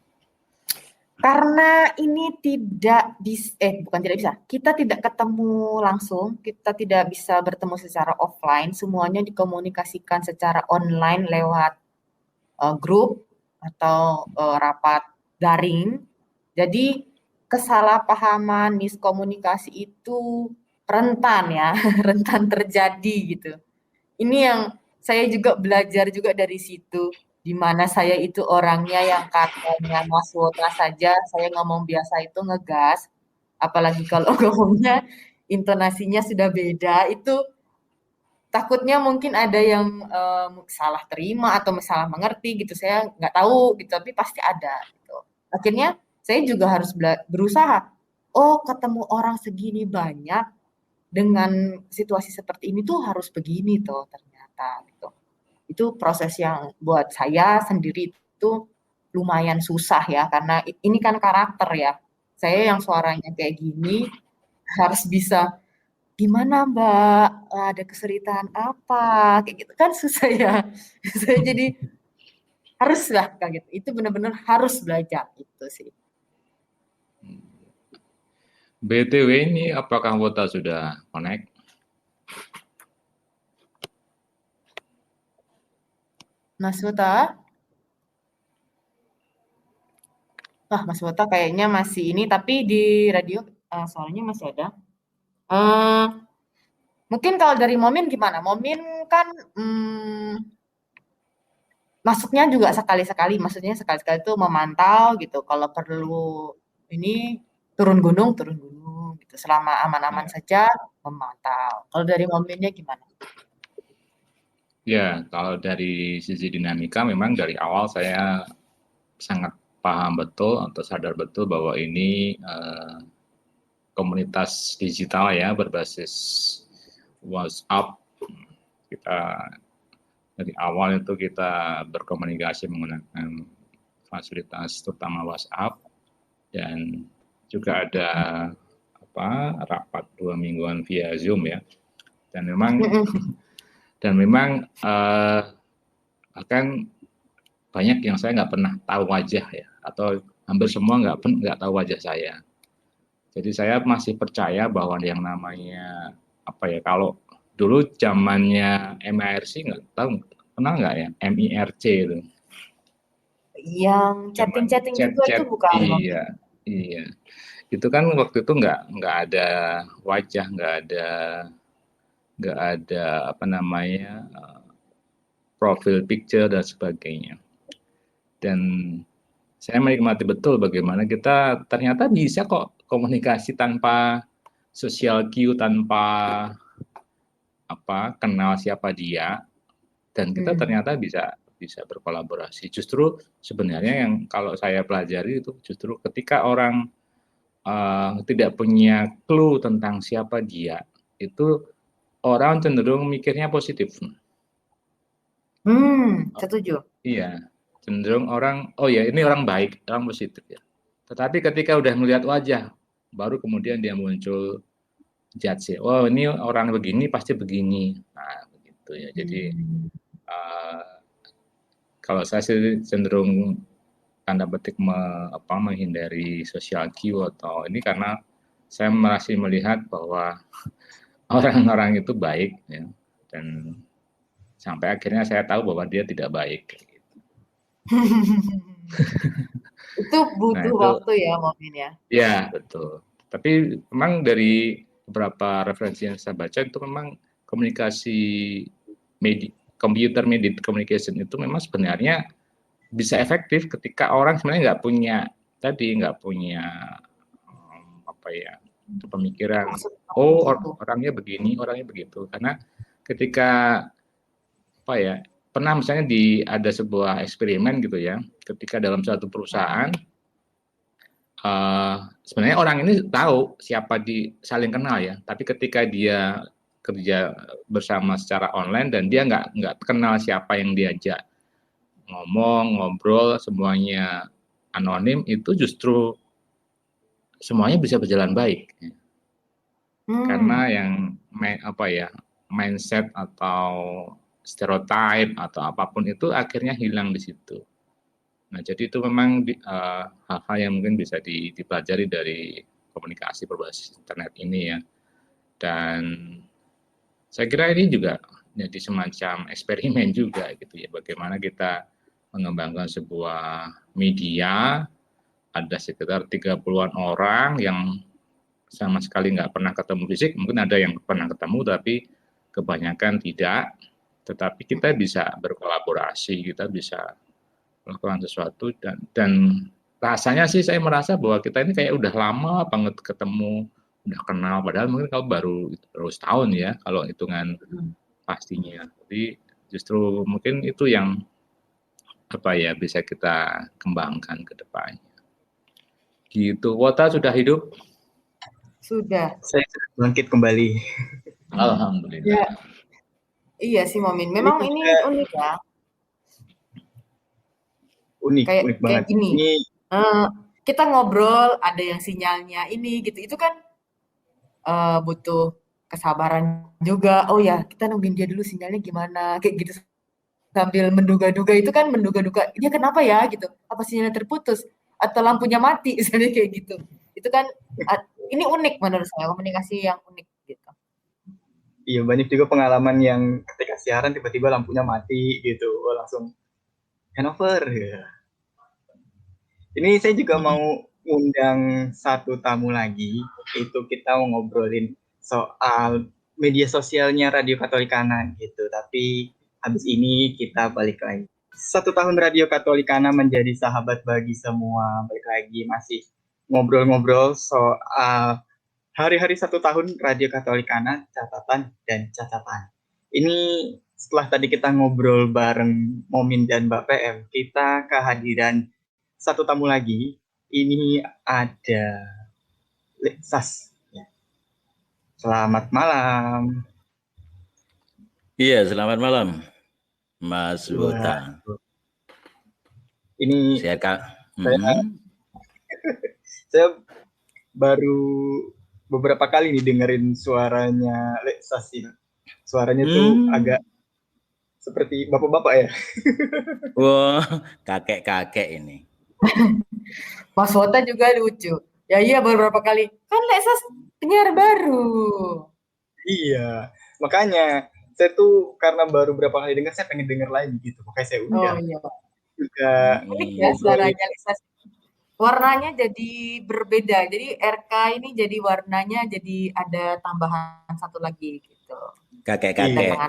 Karena ini bukan tidak bisa, kita tidak ketemu langsung, kita tidak bisa bertemu secara offline, semuanya dikomunikasikan secara online lewat grup atau rapat daring. Jadi kesalahpahaman, miskomunikasi itu rentan ya, rentan terjadi gitu. Ini yang saya juga belajar juga dari situ, di mana saya itu orangnya yang katanya Mas Wota saja, saya ngomong biasa itu ngegas, apalagi kalau ngomongnya intonasinya sudah beda, itu takutnya mungkin ada yang salah terima atau salah mengerti gitu, saya nggak tahu gitu, tapi pasti ada gitu. Akhirnya saya juga harus berusaha, oh ketemu orang segini banyak, dengan situasi seperti ini tuh harus begini tuh ternyata gitu. Itu proses yang buat saya sendiri itu lumayan susah ya karena ini kan karakter ya. Saya yang suaranya kayak gini harus bisa gimana Mbak, ada kesulitan apa, kayak gitu kan susah ya. Saya jadi haruslah kayak gitu. Itu benar-benar harus belajar itu sih. BTW ini apakah Wota sudah connect? Mas Wota? Wah, Mas Wota kayaknya masih ini, tapi di radio suaranya masih ada. Mungkin kalau dari Momin gimana? Momin kan masuknya juga sekali-sekali, maksudnya sekali-sekali itu memantau gitu. Kalau perlu ini turun gunung gitu. Selama aman-aman saja memantau. Kalau dari Mominnya gimana? Ya, kalau dari sisi dinamika memang dari awal saya sangat paham betul atau sadar betul bahwa ini komunitas digital ya berbasis WhatsApp. Kita dari awal itu kita berkomunikasi menggunakan fasilitas terutama WhatsApp dan juga ada rapat 2 mingguan via Zoom ya. Dan memang bahkan banyak yang saya nggak pernah tahu wajah ya, atau hampir semua nggak tahu wajah saya. Jadi saya masih percaya bahwa yang namanya kalau dulu zamannya MIRC nggak tahu, kenal nggak ya MIRC itu? Yang chatting-chatting juga itu bukan? Iya. Itu kan waktu itu nggak ada wajah, nggak ada profil picture dan sebagainya. Dan saya menikmati betul bagaimana kita ternyata bisa kok komunikasi tanpa social cue, tanpa kenal siapa dia, dan kita ternyata bisa berkolaborasi. Justru sebenarnya yang kalau saya pelajari itu justru ketika orang tidak punya clue tentang siapa dia, itu orang cenderung mikirnya positif. Setuju. Iya, cenderung orang, oh ya ini orang baik, orang positif ya. Tetapi ketika udah melihat wajah, baru kemudian dia muncul judge. Oh ini orang begini pasti begini. Nah begitu ya. Jadi kalau saya sih cenderung tanda petik menghindari social cue atau ini karena saya masih melihat bahwa orang-orang itu baik ya, dan sampai akhirnya saya tahu bahwa dia tidak baik. Itu butuh waktu ya Momin ya. Ya betul. Tapi memang dari beberapa referensi yang saya baca itu memang komunikasi computer mediated communication itu memang sebenarnya bisa efektif ketika orang sebenarnya nggak punya pemikiran orangnya begini, orangnya begitu. Karena ketika pernah misalnya ada sebuah eksperimen gitu ya, ketika dalam suatu perusahaan sebenarnya orang ini tahu siapa saling kenal ya, tapi ketika dia kerja bersama secara online dan dia nggak kenal siapa yang diajak ngomong, ngobrol, semuanya anonim, itu justru semuanya bisa berjalan baik. Karena yang mindset atau stereotype atau apapun itu akhirnya hilang di situ. Nah, jadi itu memang hal-hal yang mungkin bisa dipelajari dari komunikasi berbasis internet ini ya. Dan saya kira ini juga jadi semacam eksperimen juga gitu ya, bagaimana kita mengembangkan sebuah media, ada sekitar 30-an orang yang sama sekali nggak pernah ketemu fisik, mungkin ada yang pernah ketemu tapi kebanyakan tidak, tetapi kita bisa berkolaborasi, kita bisa melakukan sesuatu dan rasanya sih saya merasa bahwa kita ini kayak udah lama banget ketemu, udah kenal, padahal mungkin kalau baru setahun ya kalau hitungan pastinya. Jadi justru mungkin itu yang bisa kita kembangkan ke depannya. Gitu. Wota sudah hidup? Sudah. Saya sudah bangkit kembali. Alhamdulillah. Ya. Iya sih Momin, memang ini unik ya. Unik banget. Kayak gini. Kita ngobrol, ada yang sinyalnya ini gitu. Itu kan butuh kesabaran juga. Oh ya, kita nungguin dia dulu sinyalnya gimana, kayak gitu. Sambil menduga-duga, itu kan menduga-duga, dia kenapa ya gitu. Apa sinyalnya terputus atau lampunya mati misalnya kayak gitu. Itu kan ini unik menurut saya, komunikasi yang unik gitu. Iya, banyak juga pengalaman yang ketika siaran tiba-tiba lampunya mati gitu, langsung handover. Ya. Ini saya juga mau undang satu tamu lagi, itu kita mau ngobrolin soal media sosialnya Radio Katolikana gitu. Tapi habis ini kita balik lagi. 1 tahun Radio Katolikana menjadi sahabat bagi semua. Balik lagi masih ngobrol-ngobrol soal hari-hari 1 tahun Radio Katolikana, catatan dan catatan. Ini setelah tadi kita ngobrol bareng Momin dan Mbak PM, kita kehadiran satu tamu lagi. Ini ada Leksas. Ya. Selamat malam. Iya, selamat malam, Mas Wota. Ini saya baru beberapa kali nih dengerin suaranya Leksas ini. Suaranya tuh agak seperti bapak-bapak ya. Wah, kakek-kakek ini. Mas Wota juga lucu. Ya iya beberapa kali. Kan Leksas penyiar baru. Iya, makanya saya tuh karena baru berapa kali dengar, saya pengen denger lagi gitu. Makanya saya undang. Oh iya. Juga unik ya suaranya Leksas. Warnanya jadi berbeda. Jadi RK ini jadi warnanya jadi ada tambahan satu lagi gitu. Kakek-kakek.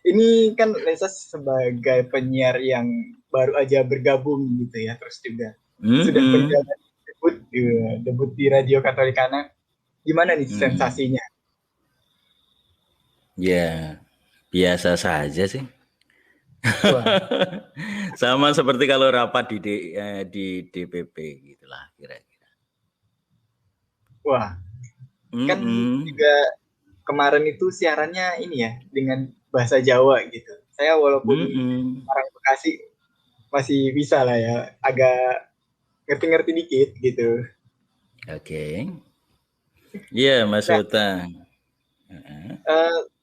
Ini kan Leksas sebagai penyiar yang baru aja bergabung gitu ya, terus juga sudah menjabat debut di Radio Katolikana. Gimana nih sensasinya? Ya, biasa saja sih. Sama seperti kalau rapat di DPP gitulah kira-kira. Wah, kan juga kemarin itu siarannya ini ya dengan bahasa Jawa gitu. Saya walaupun orang Bekasi masih bisa lah ya, agak ngerti-ngerti dikit gitu. Oke. Iya, Mas Wota.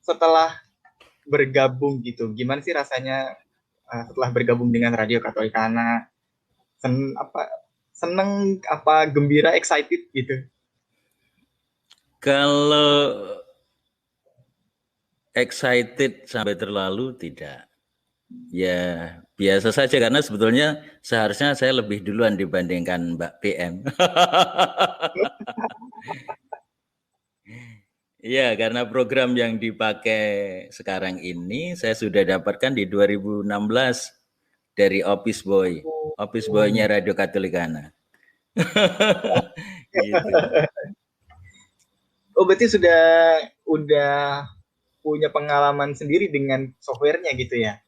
Setelah bergabung gitu, gimana sih rasanya setelah bergabung dengan Radio Katolikana? Seneng apa gembira, excited gitu? Kalau excited sampai terlalu tidak. Ya, biasa saja karena sebetulnya seharusnya saya lebih duluan dibandingkan Mbak PM. Iya, karena program yang dipakai sekarang ini saya sudah dapatkan di 2016 dari Office Boy. Office Boy-nya Radio Katolikana. Gitu. Oh, berarti udah punya pengalaman sendiri dengan softwarenya gitu ya?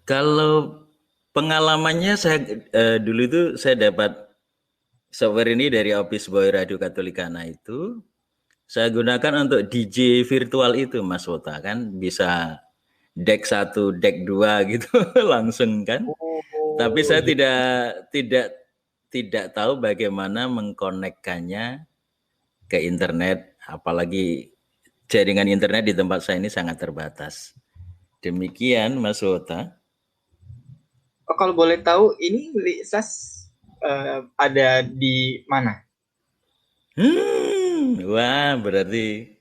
Kalau pengalamannya saya dulu itu saya dapat software ini dari Office Boy Radio Katolikana itu. Saya gunakan untuk DJ virtual itu Mas Wota, kan bisa deck 1, deck 2 gitu langsung kan. Tapi saya tidak tahu bagaimana mengkonekkannya ke internet, apalagi jaringan internet di tempat saya ini sangat terbatas. Demikian Mas Wota. Oh, kalau boleh tahu ini Lisas ada di mana? Wah, berarti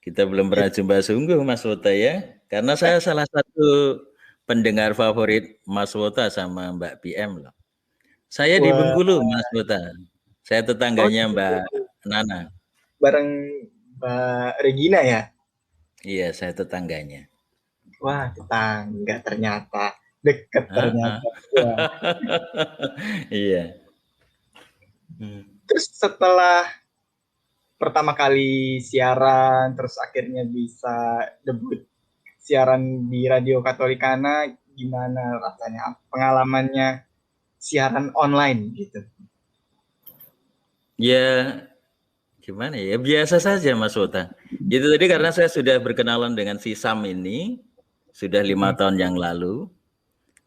kita belum pernah jumpa sungguh Mas Wota ya. Karena saya salah satu pendengar favorit Mas Wota sama Mbak PM loh. Saya di Bengkulu Mas Wota. Saya tetangganya Mbak Nana. Bareng Mbak Regina ya? Iya, saya tetangganya. Wah, tetangga ternyata. Dekat ternyata. Iya. Terus setelah pertama kali siaran, terus akhirnya bisa debut siaran di Radio Katolikana, gimana rasanya? Pengalamannya siaran online gitu? Ya, gimana ya? Biasa saja Mas Wota. Itu tadi karena saya sudah berkenalan dengan si Sam ini, sudah 5 tahun yang lalu.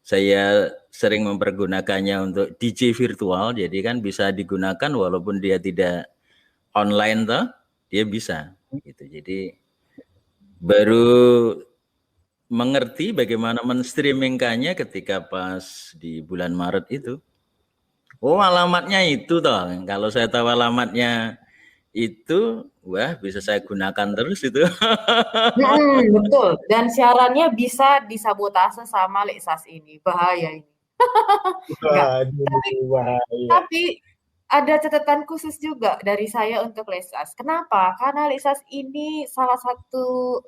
Saya sering mempergunakannya untuk DJ virtual, jadi kan bisa digunakan walaupun dia tidak online toh, dia bisa gitu. Jadi baru mengerti bagaimana menstreamingkannya ketika pas di bulan Maret itu. Oh, alamatnya itu toh. Kalau saya tahu alamatnya itu, wah bisa saya gunakan terus itu. Betul. Dan siarannya bisa disabotase sama Leksas ini. Bahaya ini. Tapi ada catatan khusus juga dari saya untuk Leksas. Kenapa? Karena Leksas ini salah satu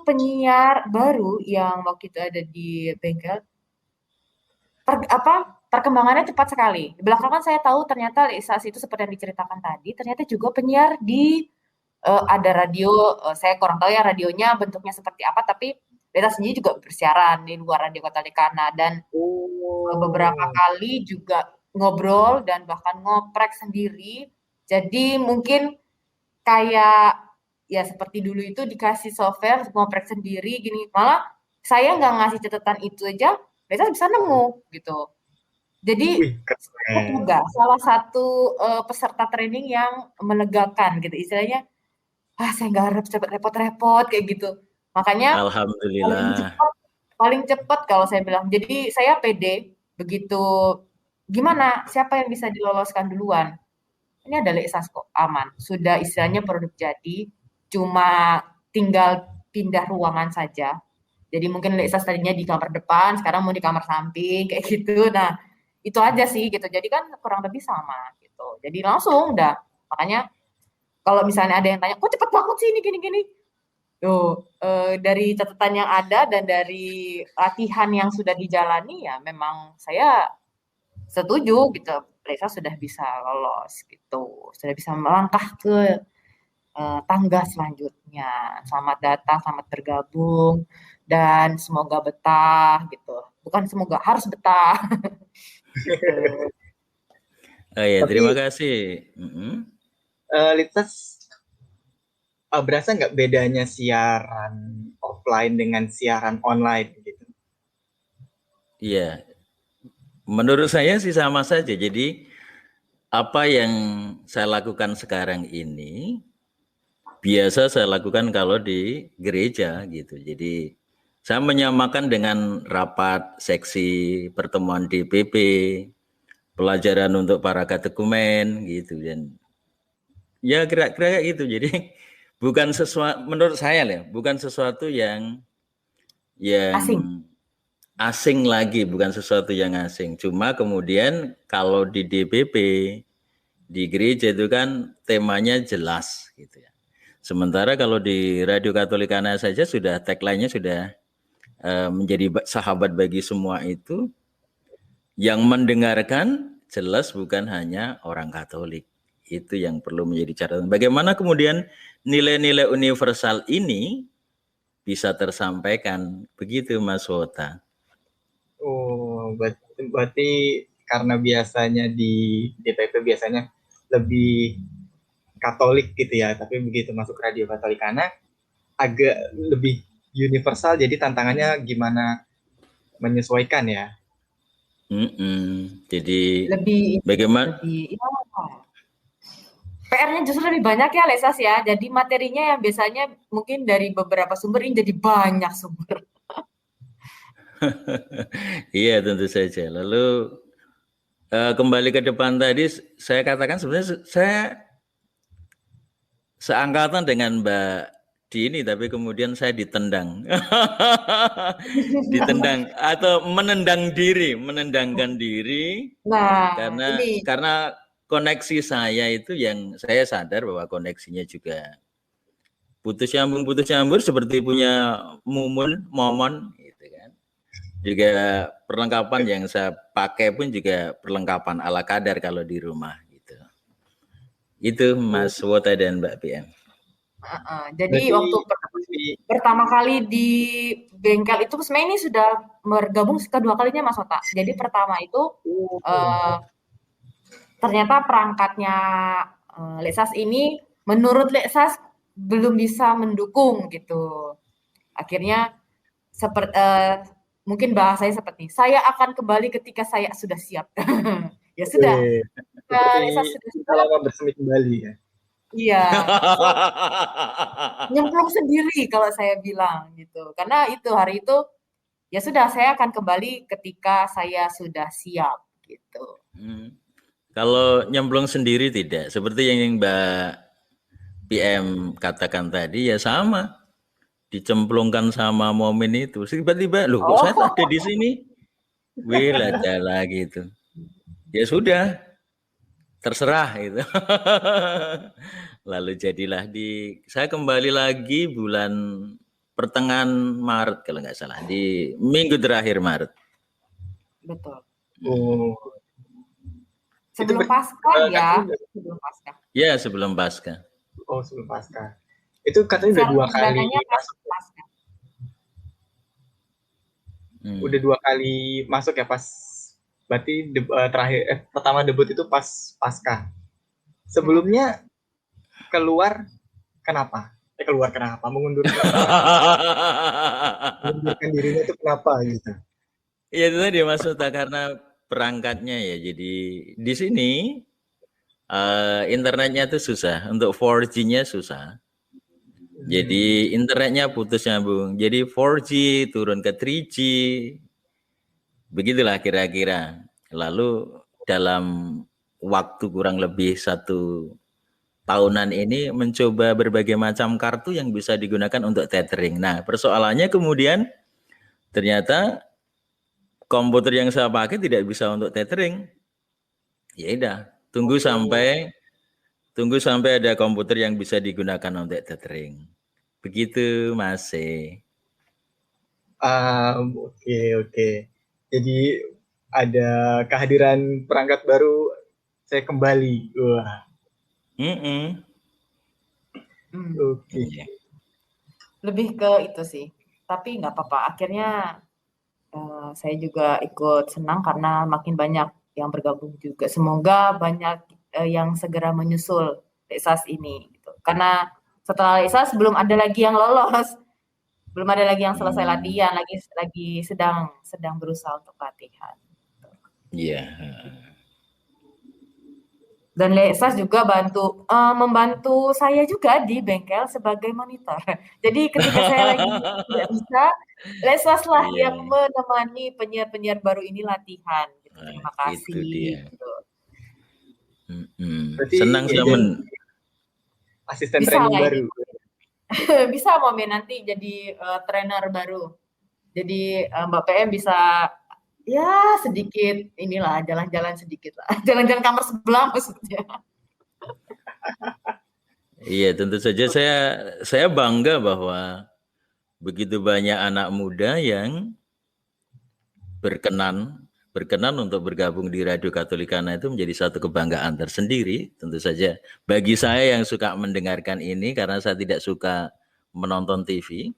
penyiar baru yang waktu itu ada di bengkel. Perkembangannya cepat sekali. Belakangan saya tahu ternyata Leksas itu seperti yang diceritakan tadi, ternyata juga penyiar di ada radio, saya kurang tahu ya radionya bentuknya seperti apa, tapi Leksas sendiri juga bersiaran di luar Radio Katolikana dan beberapa kali juga ngobrol dan bahkan ngoprek sendiri. Jadi mungkin kayak ya seperti dulu itu dikasih software ngoprek sendiri gini, malah saya nggak ngasih catatan itu aja, Leksas bisa nemu gitu. Jadi saya juga salah satu peserta training yang melegakan gitu, istilahnya saya nggak harus repot-repot kayak gitu. Makanya Alhamdulillah. paling cepat kalau saya bilang. Jadi saya pede begitu. Gimana? Siapa yang bisa diloloskan duluan? Ini ada Leksas kok, aman. Sudah istilahnya produk jadi, cuma tinggal pindah ruangan saja. Jadi mungkin Leksas tadinya di kamar depan, sekarang mau di kamar samping kayak gitu. Nah, itu aja sih gitu. Jadi kan kurang lebih sama gitu. Jadi langsung udah. Makanya kalau misalnya ada yang tanya, kok cepet banget sih ini gini-gini? Dari catatan yang ada dan dari latihan yang sudah dijalani ya memang saya setuju gitu. Leksas sudah bisa lolos gitu. Sudah bisa melangkah ke tangga selanjutnya. Selamat datang, selamat bergabung dan semoga betah gitu. Bukan semoga, harus betah. Gitu. Oh ya, terima kasih. Leksas, berasa nggak bedanya siaran offline dengan siaran online gitu? Iya, menurut saya sih sama saja. Jadi apa yang saya lakukan sekarang ini biasa saya lakukan kalau di gereja gitu. Jadi saya menyamakan dengan rapat seksi pertemuan DPP, pelajaran untuk para katekumen gitu, dan ya kira-kira gitu. Jadi bukan sesuatu, menurut saya ya, bukan sesuatu yang asing lagi, bukan sesuatu yang asing. Cuma kemudian kalau di DPP, di gereja itu kan temanya jelas gitu ya. Sementara kalau di Radio Katolikana saja sudah tagline-nya sudah menjadi sahabat bagi semua itu, yang mendengarkan jelas bukan hanya orang Katolik Itu yang perlu menjadi catatan. Bagaimana kemudian nilai-nilai universal ini bisa tersampaikan, begitu Mas Wota. Oh, berarti karena biasanya di DPP biasanya lebih Katolik gitu ya, tapi begitu masuk Radio Katolikana agak lebih universal, jadi tantangannya gimana menyesuaikan ya. Jadi Lebih bagaimana? ya, PR-nya justru lebih banyak ya Lesas ya. Jadi materinya yang biasanya mungkin dari beberapa sumber ini jadi banyak sumber. Iya tentu saja. Lalu kembali ke depan tadi saya katakan sebenarnya saya seangkatan dengan Mbak Dini, tapi kemudian saya ditendang. Ditendang atau menendangkan diri Nah, karena koneksi saya itu yang saya sadar bahwa koneksinya juga putus nyambung seperti punya momon gitu kan. Juga perlengkapan yang saya pakai pun juga perlengkapan ala kadar kalau di rumah gitu. Itu Mas Wota dan Mbak PM. Jadi waktu pertama kali di bengkel itu sebenarnya ini sudah bergabung kedua kalinya Mas Wota. Jadi pertama itu ternyata perangkatnya Lesas ini menurut Lesas belum bisa mendukung gitu. Akhirnya mungkin bahasanya seperti saya akan kembali ketika saya sudah siap. Ya sudah. Lesas sudah lama bersemi kembali ya. Iya. Nyemplung sendiri kalau saya bilang gitu. Karena itu hari itu ya sudah saya akan kembali ketika saya sudah siap gitu. Kalau nyemplung sendiri tidak, seperti yang Mbak PM katakan tadi ya sama. Dicemplungkan sama momen itu. Tiba-tiba loh kok saya ada di sini. Jala gitu. Ya sudah. Terserah gitu. Lalu jadilah saya kembali lagi bulan pertengahan Maret kalau nggak salah, di minggu terakhir Maret. Betul. Oh. Sebelum Paskah ya, sebelum Paskah. Ya, sebelum Paskah. Oh, sebelum Paskah. Itu katanya udah 2 kali masuk. Paskah. Udah 2 kali masuk ya pas. Berarti pertama debut itu pas Paskah. Sebelumnya keluar kenapa? Mengundurkan dirinya itu kenapa gitu? Ya itu tadi maksudnya karena perangkatnya ya. Jadi di sini internetnya itu susah. Untuk 4G-nya susah. Jadi internetnya putus nyambung. Jadi 4G turun ke 3G. Begitulah kira-kira. Lalu dalam waktu kurang lebih 1 tahunan ini mencoba berbagai macam kartu yang bisa digunakan untuk tethering. Nah, persoalannya kemudian ternyata komputer yang saya pakai tidak bisa untuk tethering. Ya udah, tunggu sampai ada komputer yang bisa digunakan untuk tethering. Begitu, Mas. Oke. Jadi ada kehadiran perangkat baru, saya kembali. Wah. Oke. Lebih ke itu sih. Tapi nggak apa-apa. Akhirnya saya juga ikut senang karena makin banyak yang bergabung juga. Semoga banyak yang segera menyusul Lesas ini. Gitu. Karena setelah Lesas belum ada lagi yang lolos. Belum ada lagi yang selesai latihan, lagi sedang berusaha untuk latihan. Iya. Dan Lesas juga membantu saya juga di bengkel sebagai monitor. Jadi ketika saya lagi tidak bisa, Lesas lah yang menemani penyiar-penyiar baru ini latihan. Gitu. Terima kasih. Itu dia. Gitu. Senang sudah asisten training baru. Bisa Momen nanti jadi trainer baru. Jadi Mbak PM bisa ya sedikit inilah jalan-jalan sedikit lah. Jalan-jalan kamar sebelah maksudnya. Iya, tentu saja saya bangga bahwa begitu banyak anak muda yang berkenan berkenan untuk bergabung di Radio Katolikana itu menjadi satu kebanggaan tersendiri. Tentu saja bagi saya yang suka mendengarkan ini karena saya tidak suka menonton TV.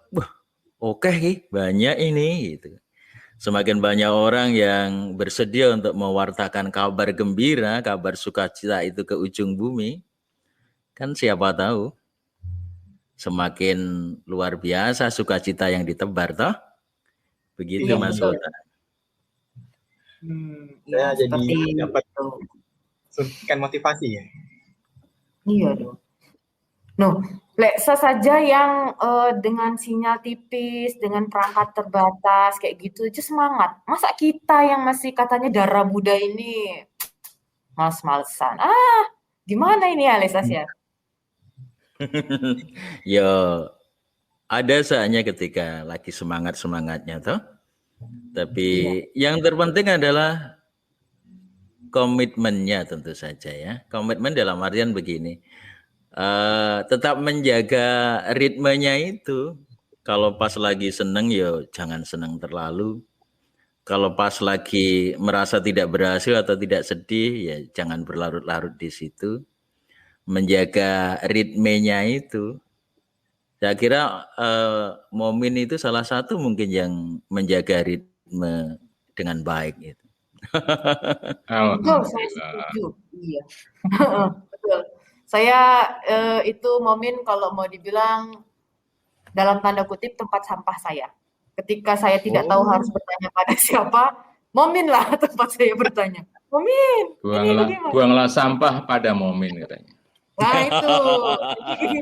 Wah, oke, banyak ini gitu. Semakin banyak orang yang bersedia untuk mewartakan kabar gembira, kabar sukacita itu ke ujung bumi, kan siapa tahu semakin luar biasa sukacita yang ditebar, toh? Begitu Iya, Mas betul. Wota. Iya, Saya jadi seperti dapat itu. suntikan motivasi ya. Iya dong. Noh, Lexa saja yang dengan sinyal tipis, dengan perangkat terbatas kayak gitu aja semangat. Masa kita yang masih katanya darah muda ini males-malesan. Gimana ini ya Lexa ya? Ya, ada saatnya ketika lagi semangat-semangatnya toh. Tapi yang terpenting adalah komitmennya tentu saja ya. Komitmen dalam artian begini. Tetap menjaga ritmenya itu. Kalau pas lagi seneng ya jangan seneng terlalu. Kalau pas lagi merasa tidak berhasil atau tidak sedih ya jangan berlarut-larut di situ. Menjaga ritmenya itu. Saya kira Momin itu salah satu mungkin yang menjaga ritme dengan baik itu. Betul, saya Alhamdulillah. setuju. Iya. Betul. Saya itu Momin kalau mau dibilang dalam tanda kutip tempat sampah saya. Ketika saya tidak tahu harus bertanya pada siapa, Momin lah tempat saya bertanya. Momin, ini bagaimana? Buanglah sampah pada Momin katanya. Nah itu. Jadi,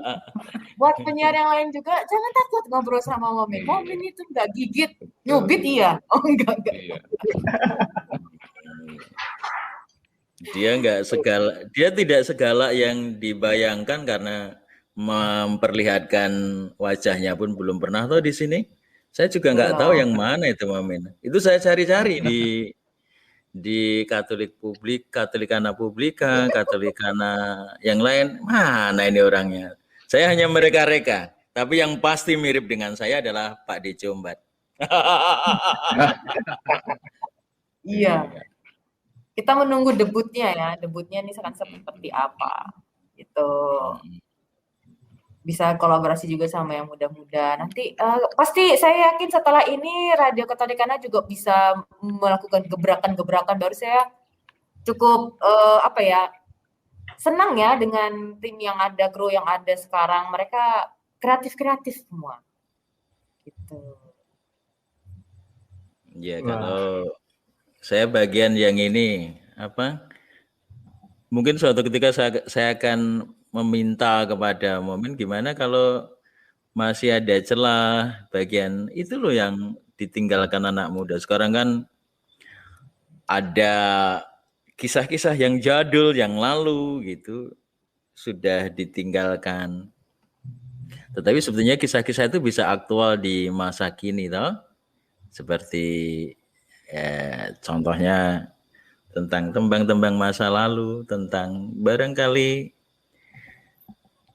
buat penyiar yang lain juga jangan takut ngobrol sama Momin. Iya. Momin itu nggak gigit, nyubit iya. Oh enggak. Iya. Dia tidak segala yang dibayangkan karena memperlihatkan wajahnya pun belum pernah tahu di sini. Saya juga nggak tahu yang mana itu Momin. Itu saya cari-cari di Katolik Publik, Katolikana Publika, Katolikana yang lain. Mana ini orangnya? Saya hanya mereka-reka. Tapi yang pasti mirip dengan saya adalah Pak D. Jombat. Iya. Kita menunggu debutnya ya. Debutnya ini akan seperti apa. Gitu. Bisa kolaborasi juga sama yang muda-muda. Nanti pasti saya yakin setelah ini Radio Katolikana juga bisa melakukan gebrakan-gebrakan baru. Saya cukup senang ya dengan tim yang ada, kru yang ada sekarang. Mereka kreatif-kreatif semua. Gitu. Ya, kalau saya bagian yang ini mungkin suatu ketika saya akan meminta kepada Momin gimana kalau masih ada celah bagian itu loh yang ditinggalkan anak muda. Sekarang kan ada kisah-kisah yang jadul yang lalu gitu sudah ditinggalkan. Tetapi sebetulnya kisah-kisah itu bisa aktual di masa kini toh. Seperti contohnya tentang tembang-tembang masa lalu, tentang barangkali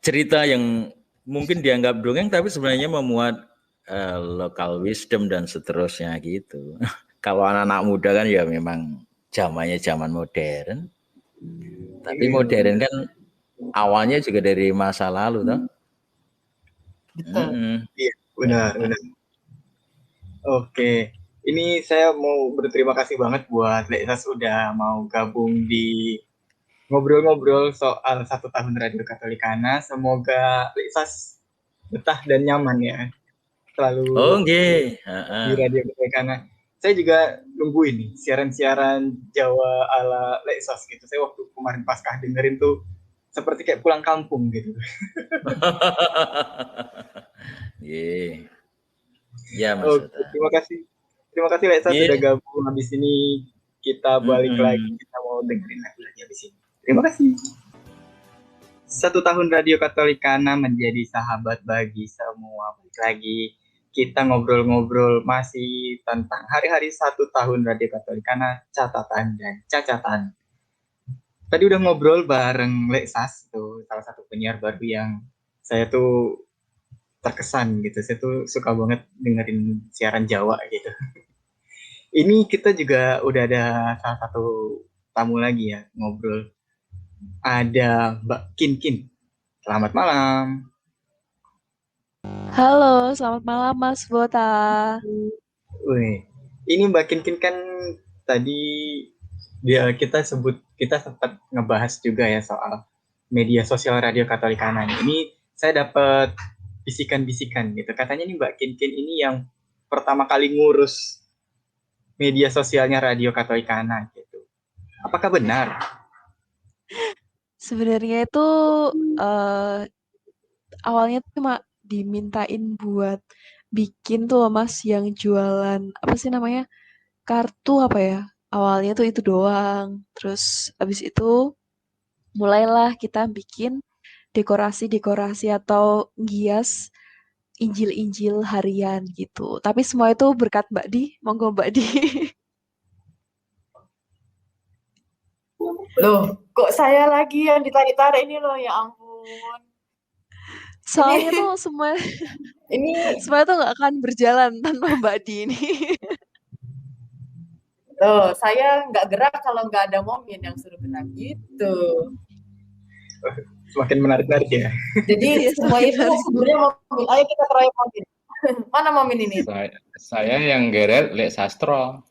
cerita yang mungkin dianggap dongeng tapi sebenarnya memuat local wisdom dan seterusnya gitu. Kalau anak-anak muda kan ya memang zamannya zaman modern. Tapi modern kan awalnya juga dari masa lalu toh. Betul. Iya, benar. Oke. Ini saya mau berterima kasih banget buat Lexa sudah mau gabung di ngobrol-ngobrol soal 1 tahun Radio Katolikana. Semoga Lexa betah dan nyaman ya. Selalu di Radio Katolikana. Saya juga nunggu ini siaran-siaran Jawa ala Lexos gitu. Saya waktu kemarin Paskah dengerin tuh seperti kayak pulang kampung gitu. Ya, Mas. Terima kasih Lexa sudah gabung. Habis ini kita balik lagi, kita mau dengerin lagi habis ini. Terima kasih. 1 tahun Radio Katolikana menjadi sahabat bagi semua. Balik lagi kita ngobrol-ngobrol masih tentang hari-hari 1 tahun Radio Katolikana, catatan dan cacatan. Tadi udah ngobrol bareng Lexas, tuh salah satu penyiar baru yang saya tuh terkesan gitu. Saya tuh suka banget dengerin siaran Jawa gitu. Ini kita juga udah ada salah satu tamu lagi ya ngobrol. Ada Mbak Kin. Selamat malam. Halo, selamat malam Mas Bota. Wih, ini Mbak Kin kan tadi kita sempat ngebahas juga ya soal media sosial Radio Katolikana. Ini saya dapat bisikan-bisikan gitu. Katanya nih Mbak Kin ini yang pertama kali ngurus media sosialnya Radio Katolikana gitu. Apakah benar? Sebenarnya itu awalnya cuma dimintain buat bikin tuh loh Mas yang jualan apa sih namanya? Kartu apa ya? Awalnya tuh itu doang. Terus habis itu mulailah kita bikin dekorasi-dekorasi atau gias Injil-Injil harian gitu. Tapi semua itu berkat Mbak Di, monggo Mbak Di. Loh, kok saya lagi yang ditarik-tarik ini loh, ya ampun. Soalnya tuh semua Ini tuh nggak akan berjalan tanpa Mbak Di ini. loh, saya nggak gerak kalau nggak ada Momin yang suruh gerak gitu. Semakin menarik-narik ya. Jadi semua itu sebenarnya Momin. Ayo kita keroyok Momin. Mana Momin ini? Saya yang geret Lek Sastro.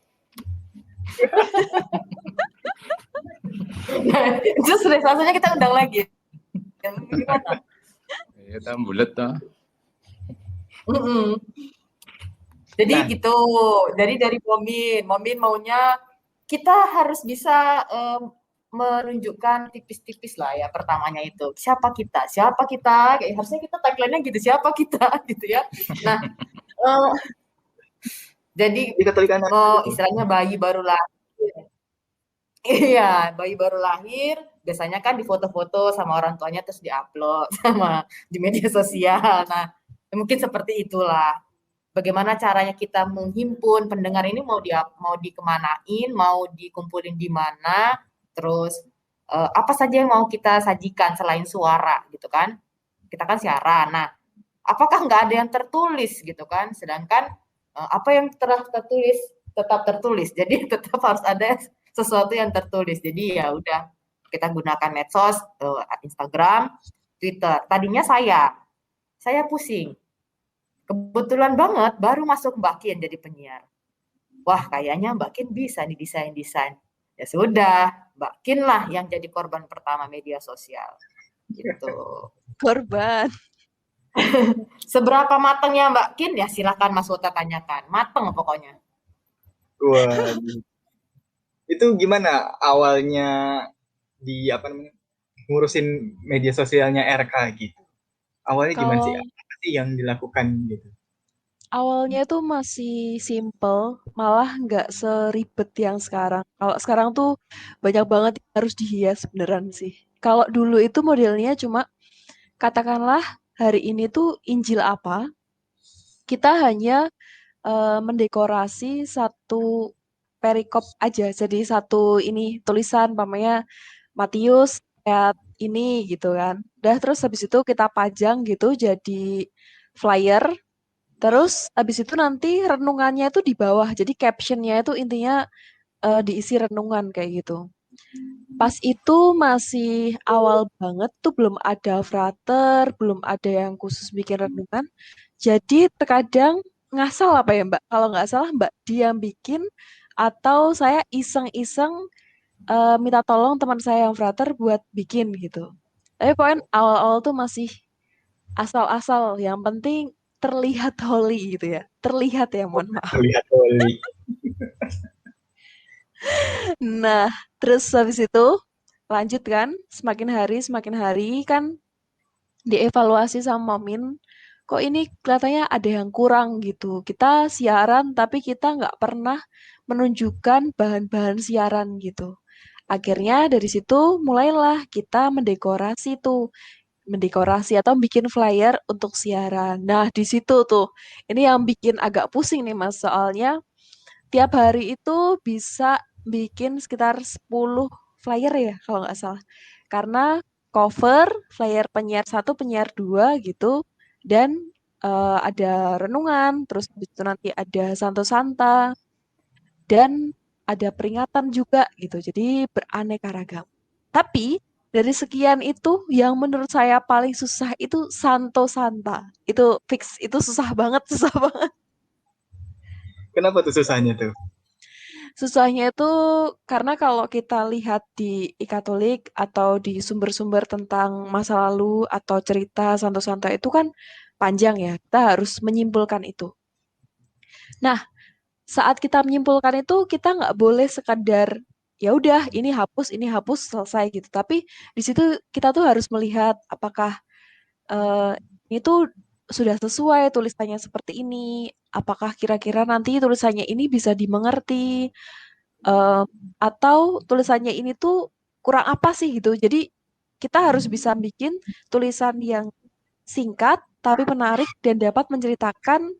Justru rasanya kita undang lagi. Gimana? Ya, kita bulet toh. Jadi gitu. Jadi dari Momin maunya kita harus bisa menunjukkan tipis-tipis lah ya pertamanya itu. Siapa kita? Kayak harusnya kita tagline-nya gitu, siapa kita gitu ya. Nah, jadi istilahnya bayi baru lahir. Iya, bayi baru lahir biasanya kan difoto-foto sama orang tuanya terus diupload sama di media sosial. Nah, mungkin seperti itulah. Bagaimana caranya kita menghimpun pendengar ini mau dikemanain, mau dikumpulin di mana, terus apa saja yang mau kita sajikan selain suara gitu kan? Kita kan siaran. Nah, apakah nggak ada yang tertulis gitu kan? Sedangkan apa yang telah tertulis tetap tertulis. Jadi tetap harus ada sesuatu yang tertulis. Jadi ya udah kita gunakan medsos, Instagram, Twitter. Tadinya saya pusing. Kebetulan banget baru masuk Mbak Kin jadi penyiar. Wah, kayaknya Mbak Kin bisa nih desain. Ya sudah, Mbak Kin lah yang jadi korban pertama media sosial. Gitu. Korban. Seberapa matangnya Mbak Kin? Ya silakan Mas Wota tanyakan. Mateng pokoknya. Wah. Itu gimana awalnya ngurusin media sosialnya RK gitu? Awalnya gimana sih? Apa sih yang dilakukan gitu? Awalnya tuh masih simple, malah nggak seribet yang sekarang. Kalau sekarang tuh banyak banget yang harus dihias beneran sih. Kalau dulu itu modelnya cuma katakanlah hari ini tuh Injil apa, kita hanya mendekorasi satu perikop aja. Jadi satu ini tulisan pamannya Matius ayat ini gitu kan. Udah terus habis itu kita pajang gitu jadi flyer. Terus habis itu nanti renungannya itu di bawah. Jadi captionnya itu intinya diisi renungan kayak gitu. Pas itu masih awal banget tuh belum ada frater, belum ada yang khusus bikin renungan. Jadi terkadang ngasal apa ya Mbak? Kalau nggak salah Mbak dia bikin atau saya iseng-iseng minta tolong teman saya yang frater buat bikin gitu. Tapi pokoknya awal-awal tuh masih asal-asal. Yang penting terlihat holy gitu ya. Terlihat ya, mohon maaf. Terlihat holy. Nah, terus habis itu lanjut kan, semakin hari kan dievaluasi sama Momin. Kok ini kelihatannya ada yang kurang gitu. Kita siaran tapi kita nggak pernah menunjukkan bahan-bahan siaran gitu. Akhirnya dari situ mulailah kita mendekorasi atau bikin flyer untuk siaran. Nah, di situ tuh, ini yang bikin agak pusing nih Mas, soalnya tiap hari itu bisa bikin sekitar 10 flyer ya, kalau nggak salah. Karena cover, flyer penyiar 1, penyiar 2 gitu, dan ada renungan, terus itu nanti ada Santo Santa. dan ada peringatan juga gitu. Jadi beraneka ragam. Tapi dari sekian itu yang menurut saya paling susah itu Santo Santa. Itu fix, itu susah banget, susah banget. Kenapa tuh susahnya tuh? Susahnya itu karena kalau kita lihat di e-Katolik atau di sumber-sumber tentang masa lalu atau cerita Santo Santa itu kan panjang ya. Kita harus menyimpulkan itu. Nah, saat kita menyimpulkan itu kita nggak boleh sekadar ya udah ini hapus selesai gitu. Tapi di situ kita tuh harus melihat apakah ini tuh sudah sesuai tulisannya seperti ini. Apakah kira-kira nanti tulisannya ini bisa dimengerti? Atau tulisannya ini tuh kurang apa sih gitu. Jadi kita harus bisa bikin tulisan yang singkat tapi menarik dan dapat menceritakan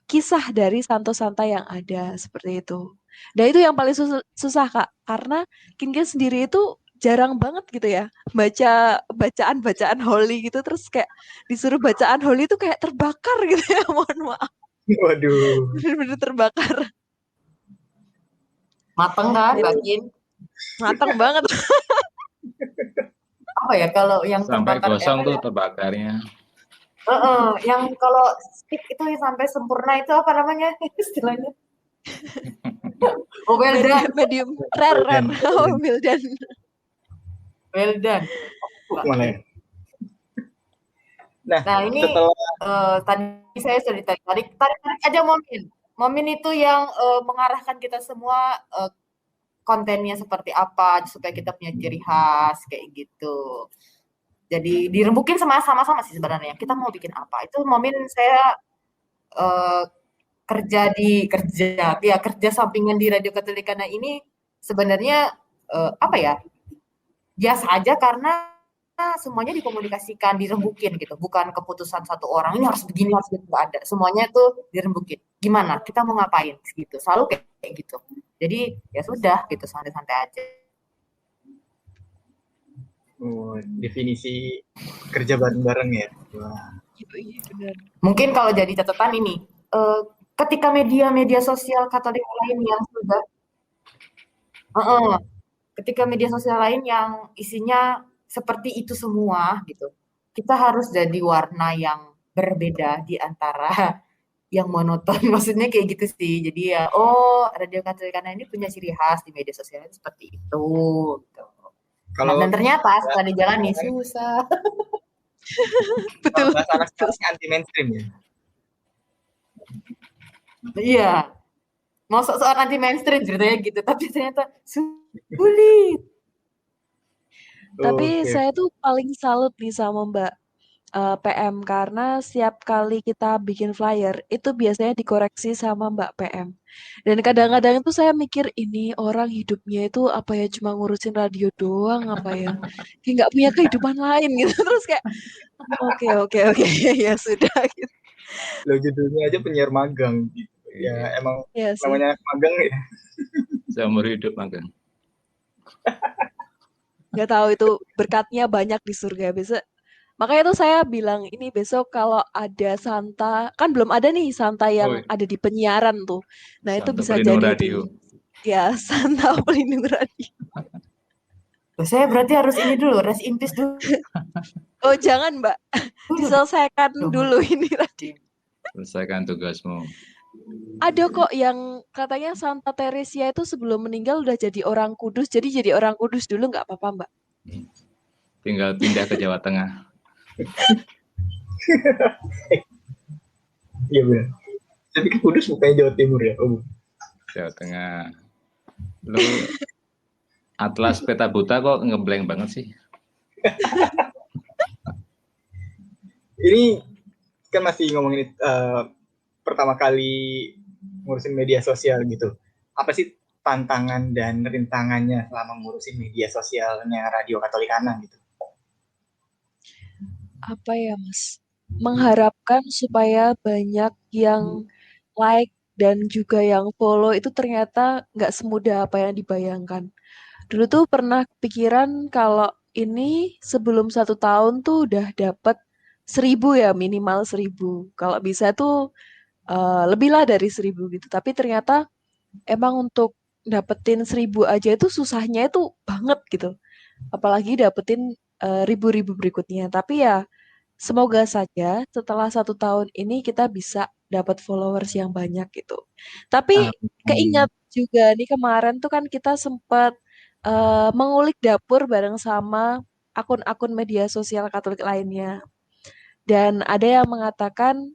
kisah dari Santo Santa yang ada seperti itu. Dan itu yang paling susah Kak, karena Kinkin sendiri itu jarang banget gitu ya baca bacaan-bacaan holy gitu terus kayak disuruh bacaan holy itu kayak terbakar gitu ya mohon maaf Waduh. bener-bener terbakar Mateng kan, Bakin? matang banget Apa ya kalau yang Sampai terbakar gosong apa tuh ya? terbakarnya. Yang kalau stick itu yang sampai sempurna itu apa namanya istilahnya? Oh, well done. medium rare oh well done. Well done. Mana ya? Nah, Nah, ini setelah tadi saya sudah tarik aja Momin itu yang mengarahkan kita semua kontennya seperti apa supaya kita punya ciri khas kayak gitu. Jadi dirembukin sama-sama sih sebenarnya. Kita mau bikin apa? Itu Momin saya kerja sampingan di Radio Katolikana ini sebenarnya apa ya? Biasa aja karena semuanya dikomunikasikan, dirembukin gitu. Bukan keputusan satu orang ini harus begini, harus begitu, nggak ada. Semuanya tuh dirembukin. Gimana? Kita mau ngapain gitu. Selalu kayak gitu. Jadi ya sudah gitu, santai-santai aja. definisi kerja bareng-bareng ya. Wah. Iya benar. Mungkin kalau jadi catatan ini, ketika media sosial Katolik lain yang sudah, ketika media sosial lain yang isinya seperti itu semua gitu, kita harus jadi warna yang berbeda di antara yang monoton. Maksudnya kayak gitu sih. Jadi ya, Radio Katolikana ini punya ciri khas di media sosial seperti itu. Gitu. Dan ternyata setelah dijalani susah. Betul. Bahasa anak sekarang anti mainstream ya. Iya. Mau sok-sokan anti mainstream ceritanya gitu, tapi ternyata sulit. Tapi saya tuh paling salut nih sama Mbak PM karena setiap kali kita bikin flyer itu biasanya dikoreksi sama Mbak PM. Dan kadang-kadang itu saya mikir ini orang hidupnya itu apa ya cuma ngurusin radio doang apa ya kayak nggak punya kehidupan lain gitu terus kayak oke ya sudah gitu. Lo judulnya aja penyiar magang gitu. Ya emang Ya, namanya magang ya. Seumur hidup magang. Nggak tahu itu berkatnya banyak di surga besok. Makanya tuh saya bilang ini besok kalau ada Santa, kan belum ada nih Santa yang ada di penyiaran tuh. Nah Santa itu bisa pelindung jadi radio. tuh. Ya Santa pelindung radio. Saya berarti harus ini dulu, rest in peace dulu. Oh jangan Mbak, diselesaikan dulu ini radio. Selesaikan tugasmu. Ada kok yang katanya Santa Teresia itu sebelum meninggal udah jadi orang kudus, jadi orang kudus dulu nggak apa-apa Mbak. Tinggal pindah ke Jawa Tengah. Iya benar. Tapi Kudus bukannya Jawa Timur ya? Jawa Tengah. Lu atlas peta buta kok ngeblank banget sih? Ini kan masih ngomongin pertama kali ngurusin media sosial gitu. Apa sih tantangan dan rintangannya selama ngurusin media sosialnya Radio Katolikana gitu? Apa ya Mas? Mengharapkan supaya banyak yang like dan juga yang follow itu ternyata nggak semudah apa yang dibayangkan. Dulu tuh pernah kepikiran kalau ini sebelum 1 tahun tuh udah dapat 1.000 ya minimal 1.000. Kalau bisa tuh lebih lah dari 1.000 gitu. Tapi ternyata emang untuk dapetin 1.000 aja itu susahnya itu banget gitu. Apalagi dapetin ribu-ribu berikutnya. Tapi ya semoga saja setelah 1 tahun ini kita bisa dapat followers yang banyak gitu. Tapi keinget juga nih kemarin tuh kan kita sempat mengulik dapur bareng sama akun-akun media sosial Katolik lainnya. Dan ada yang mengatakan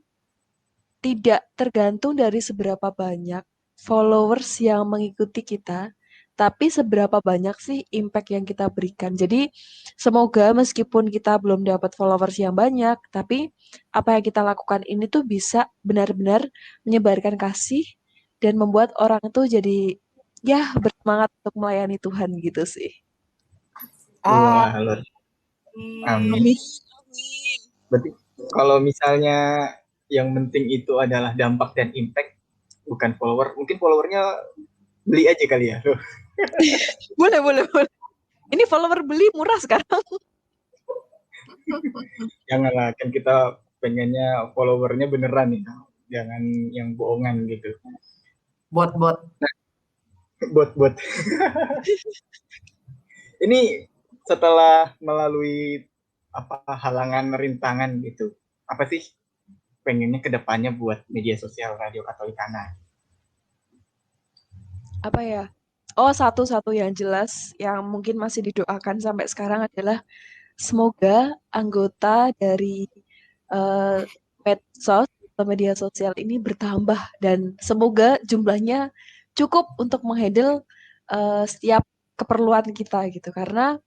tidak tergantung dari seberapa banyak followers yang mengikuti kita, tapi seberapa banyak sih impact yang kita berikan. Jadi semoga meskipun kita belum dapat followers yang banyak, tapi apa yang kita lakukan ini tuh bisa benar-benar menyebarkan kasih dan membuat orang itu jadi ya bersemangat untuk melayani Tuhan gitu sih. Wah, luar. Amin. Amin. Berarti kalau misalnya yang penting itu adalah dampak dan impact, bukan follower. Mungkin followernya beli aja kali ya. Boleh. Ini follower beli murah sekarang. Janganlah, kan kita pengennya followernya beneran nih. Jangan yang bohongan gitu. Bot. Bot. Ini setelah melalui halangan, rintangan gitu, apa sih pengennya kedepannya buat media sosial Radio Katolikana? Apa ya? Oh, satu yang jelas yang mungkin masih didoakan sampai sekarang adalah semoga anggota dari medsos atau media sosial ini bertambah dan semoga jumlahnya cukup untuk menghandle setiap keperluan kita gitu. Karena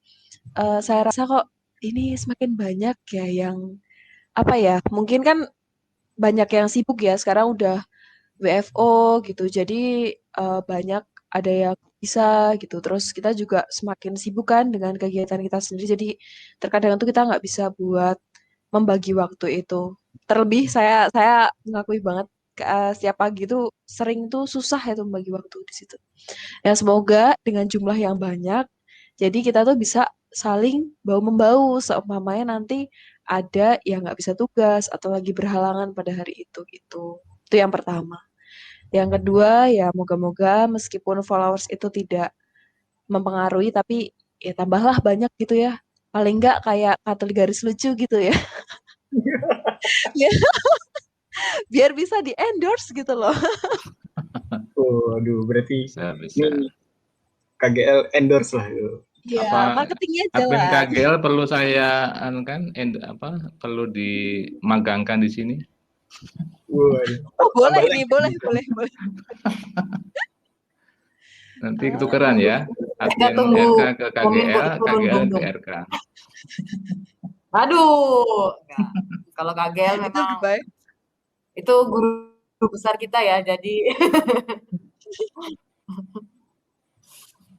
saya rasa kok ini semakin banyak ya yang apa ya? Mungkin kan banyak yang sibuk ya sekarang udah WFO gitu. Jadi banyak ada yang bisa gitu. Terus kita juga semakin sibuk kan dengan kegiatan kita sendiri. Jadi terkadang tuh kita nggak bisa buat membagi waktu itu. Terlebih saya mengakui banget setiap pagi tuh sering tuh susah itu membagi waktu di situ. Ya semoga dengan jumlah yang banyak, jadi kita tuh bisa saling bau-membau seumpamanya nanti ada yang nggak bisa tugas atau lagi berhalangan pada hari itu gitu. Itu yang pertama. Yang kedua ya moga-moga meskipun followers itu tidak mempengaruhi tapi ya tambahlah banyak gitu ya. Paling nggak kayak Katolik garis lucu gitu ya. Biar bisa di endorse gitu loh. Waduh, berarti Bisa. ini KGL endorse lah. Ya, marketingnya Admin jelas. KGL perlu saya perlu dimagangkan di sini. Oh, boleh nih, boleh. Nanti tukeran ya. Kita Admin tunggu RK ke komen KGL, kok turun KGL ke gunung. RK. Aduh, enggak. Kalau KGL Itu memang baik. itu guru besar kita ya, jadi.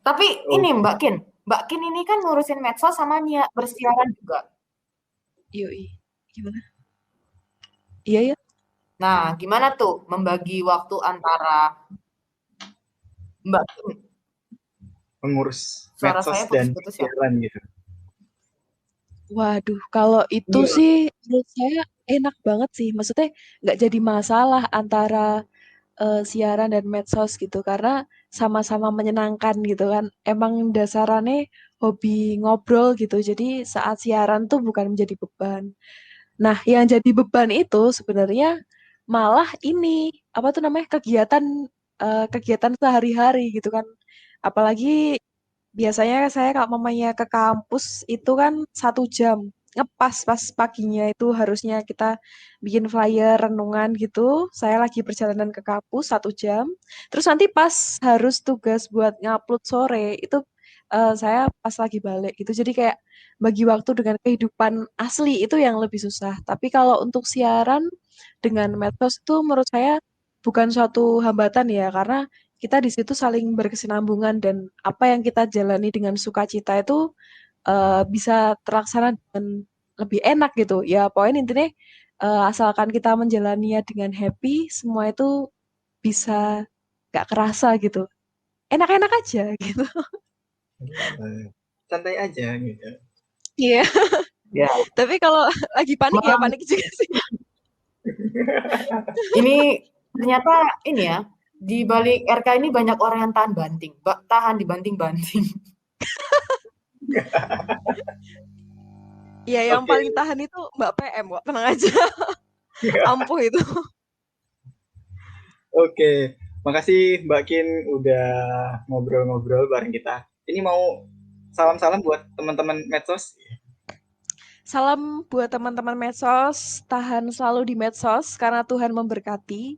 Tapi ini Mbak Kin ini kan ngurusin medsos sama bersiaran juga. Yoi. Gimana? Iya ya. Nah, gimana tuh membagi waktu antara Mbak Kin? Mengurus Suara medsos saya dan putus-putus ya. siaran gitu. Waduh, kalau itu sih menurut saya enak banget sih. Maksudnya nggak jadi masalah antara siaran dan medsos gitu karena sama-sama menyenangkan gitu kan. Emang dasarannya hobi ngobrol gitu. Jadi saat siaran tuh bukan menjadi beban. Nah, yang jadi beban itu sebenarnya malah ini apa tuh namanya kegiatan sehari-hari gitu kan. Apalagi biasanya saya kalau mamanya ke kampus itu kan 1 jam ngepas pas paginya itu harusnya kita bikin flyer renungan gitu. Saya lagi perjalanan ke kampus 1 jam. Terus nanti pas harus tugas buat ngupload sore itu saya pas lagi balik gitu. Jadi kayak bagi waktu dengan kehidupan asli itu yang lebih susah. Tapi kalau untuk siaran dengan medsos itu menurut saya bukan suatu hambatan ya karena kita di situ saling berkesinambungan dan apa yang kita jalani dengan sukacita itu bisa terlaksana dengan lebih enak gitu. Ya poin intinya asalkan kita menjalaninya dengan happy, semua itu bisa gak kerasa gitu. Enak-enak aja gitu. Santai aja gitu. Iya. Ya. Tapi kalau lagi panik ya panik juga sih. Ini ternyata ini ya, di balik RK ini banyak orang yang tahan banting, tahan dibanting-banting. Iya, yang Oke. paling tahan itu Mbak PM kok, tenang aja. Ampuh itu. Oke, makasih Mbak Kin udah ngobrol-ngobrol bareng kita. Ini mau salam-salam buat teman-teman medsos. Salam buat teman-teman medsos, tahan selalu di medsos karena Tuhan memberkati.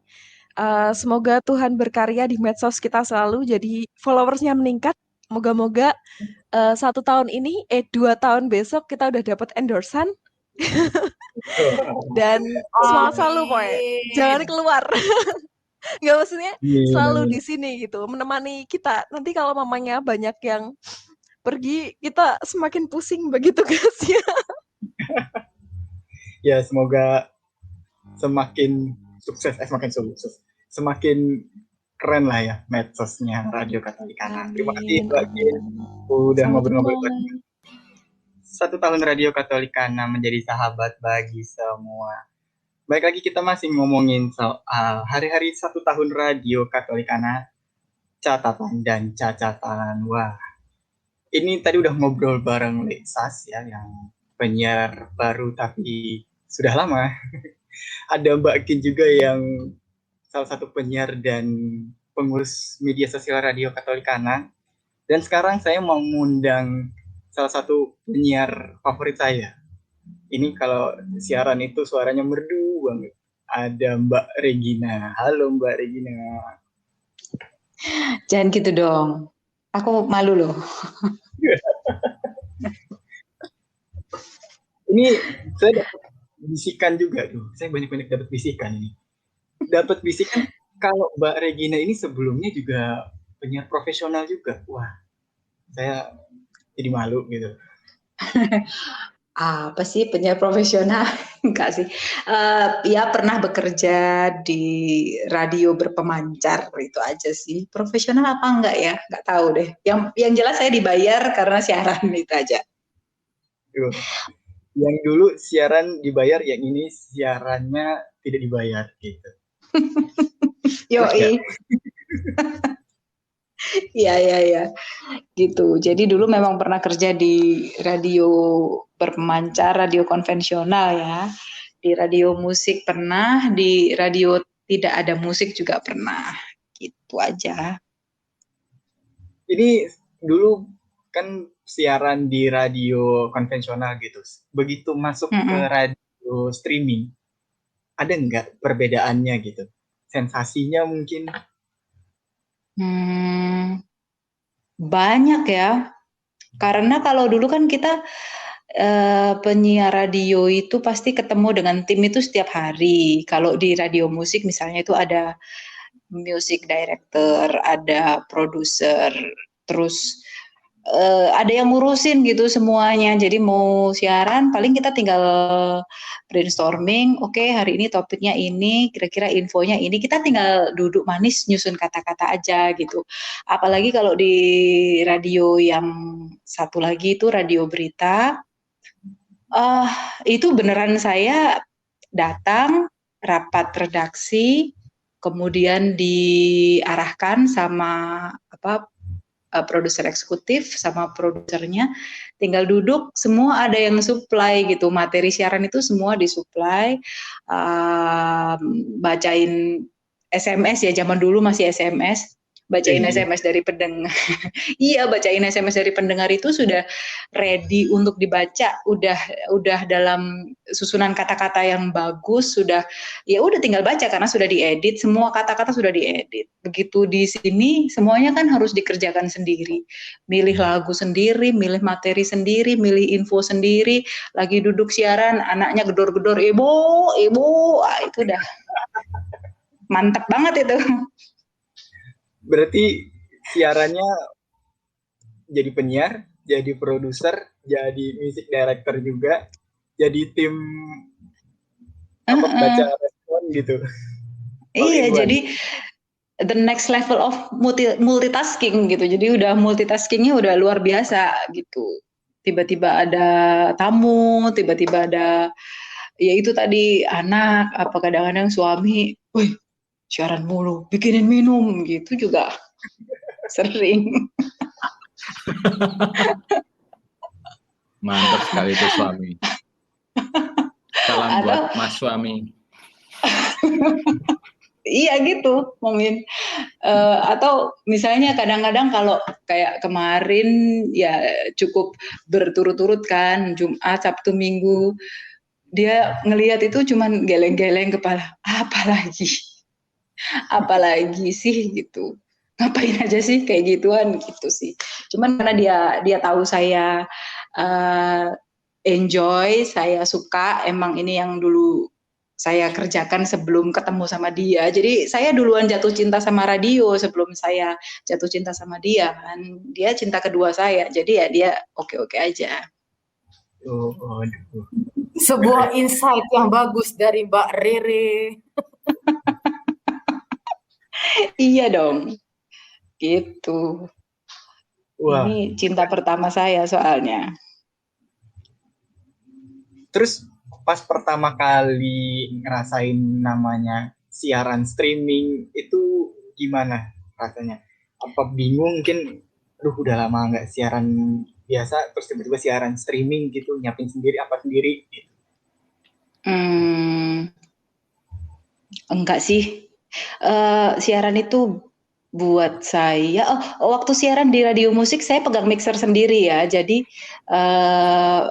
Semoga Tuhan berkarya di medsos kita selalu, jadi followersnya meningkat. Moga-moga 1 tahun ini, 2 tahun besok kita udah dapat endorsan. Dan semangat selalu pokoknya, jangan keluar. Nggak, maksudnya selalu di sini gitu, menemani kita. Nanti kalau mamanya banyak yang pergi, kita semakin pusing begitu tugasnya. Ya, semoga semakin sukses, semakin keren lah ya medsosnya Radio Katolikana. Terima kasih Mbak Kin udah ngobrol-ngobrol bareng. 1 tahun Radio Katolikana menjadi sahabat bagi semua. Baik lagi, kita masih ngomongin soal hari-hari 1 tahun Radio Katolikana, catatan dan cacatan. Wah, ini tadi udah ngobrol bareng Lexas ya, yang penyiar baru tapi sudah lama. Ada Mbak Kin juga yang salah satu penyiar dan pengurus media sosial Radio Katolikana. Dan sekarang saya mau mengundang salah satu penyiar favorit saya. Ini kalau siaran itu suaranya merdu banget. Ada Mbak Regina. Halo Mbak Regina. Jangan gitu dong. Aku malu loh. Ini saya dapat bisikan juga tuh. Saya banyak-banyak dapat bisikan ini. Dapat bisikan kalau Mbak Regina ini sebelumnya juga penyiar profesional juga. Wah, saya jadi malu gitu. Apa sih penyiar profesional? Enggak sih. Ya pernah bekerja di radio berpemancar, itu aja sih. Profesional apa enggak ya? Enggak tahu deh. Yang jelas saya dibayar karena siaran, itu aja. Yang dulu siaran dibayar, yang ini siarannya tidak dibayar gitu. Yoi. Iya. Gitu. Jadi dulu memang pernah kerja di radio berpemancar, radio konvensional ya. Di radio musik pernah, di radio tidak ada musik juga pernah. Gitu aja. Ini dulu kan siaran di radio konvensional gitu. Begitu masuk ke radio streaming, ada nggak perbedaannya gitu? Sensasinya mungkin? Banyak ya. Karena kalau dulu kan kita penyiar radio itu pasti ketemu dengan tim itu setiap hari. Kalau di radio musik misalnya itu ada music director, ada produser, terus ada yang ngurusin gitu semuanya. Jadi mau siaran paling kita tinggal brainstorming, oke, hari ini topiknya ini, kira-kira infonya ini, kita tinggal duduk manis nyusun kata-kata aja gitu. Apalagi kalau di radio yang satu lagi itu radio berita, itu beneran saya datang rapat redaksi, kemudian diarahkan sama produser eksekutif sama produsernya, tinggal duduk, semua ada yang supply gitu, materi siaran itu semua disupply, bacain SMS ya, zaman dulu masih SMS, bacain SMS dari pendengar. Iya, bacain SMS dari pendengar itu sudah ready untuk dibaca, udah dalam susunan kata-kata yang bagus, sudah tinggal baca karena sudah diedit, semua kata-kata sudah diedit. Begitu di sini semuanya kan harus dikerjakan sendiri. Milih lagu sendiri, milih materi sendiri, milih info sendiri, lagi duduk siaran anaknya gedor-gedor, ibu, itu udah mantap banget itu. Berarti siarannya jadi penyiar, jadi produser, jadi music director juga, jadi tim baca respon gitu. Iya, jadi the next level of multitasking gitu. Jadi udah multitaskingnya udah luar biasa gitu. Tiba-tiba ada tamu, tiba-tiba ada ya itu tadi anak, apa kadang-kadang suami, wih siaran mulu, bikinin minum gitu juga sering. Mantap sekali itu suami. Salam buat Mas suami. Iya gitu, Momin. Atau misalnya kadang-kadang kalau kayak kemarin ya cukup berturut-turut kan, Jumat, Sabtu, Minggu, dia ngelihat itu cuman geleng-geleng kepala, apalagi sih gitu. Ngapain aja sih kayak gituan gitu sih. Cuman karena dia tahu saya enjoy, saya suka, emang ini yang dulu saya kerjakan sebelum ketemu sama dia. Jadi saya duluan jatuh cinta sama radio sebelum saya jatuh cinta sama dia kan. Dia cinta kedua saya. Jadi ya dia oke-oke aja. Aduh. Sebuah insight yang bagus dari Mbak Rere. Iya dong. Gitu. Wah. Ini cinta pertama saya soalnya. Terus pas pertama kali ngerasain namanya siaran streaming itu gimana rasanya? Apa bingung mungkin, aduh udah lama nggak siaran biasa, terus tiba-tiba siaran streaming gitu, nyiapin sendiri apa sendiri? Gitu. Enggak sih. Siaran itu buat saya, waktu siaran di radio musik saya pegang mixer sendiri ya, jadi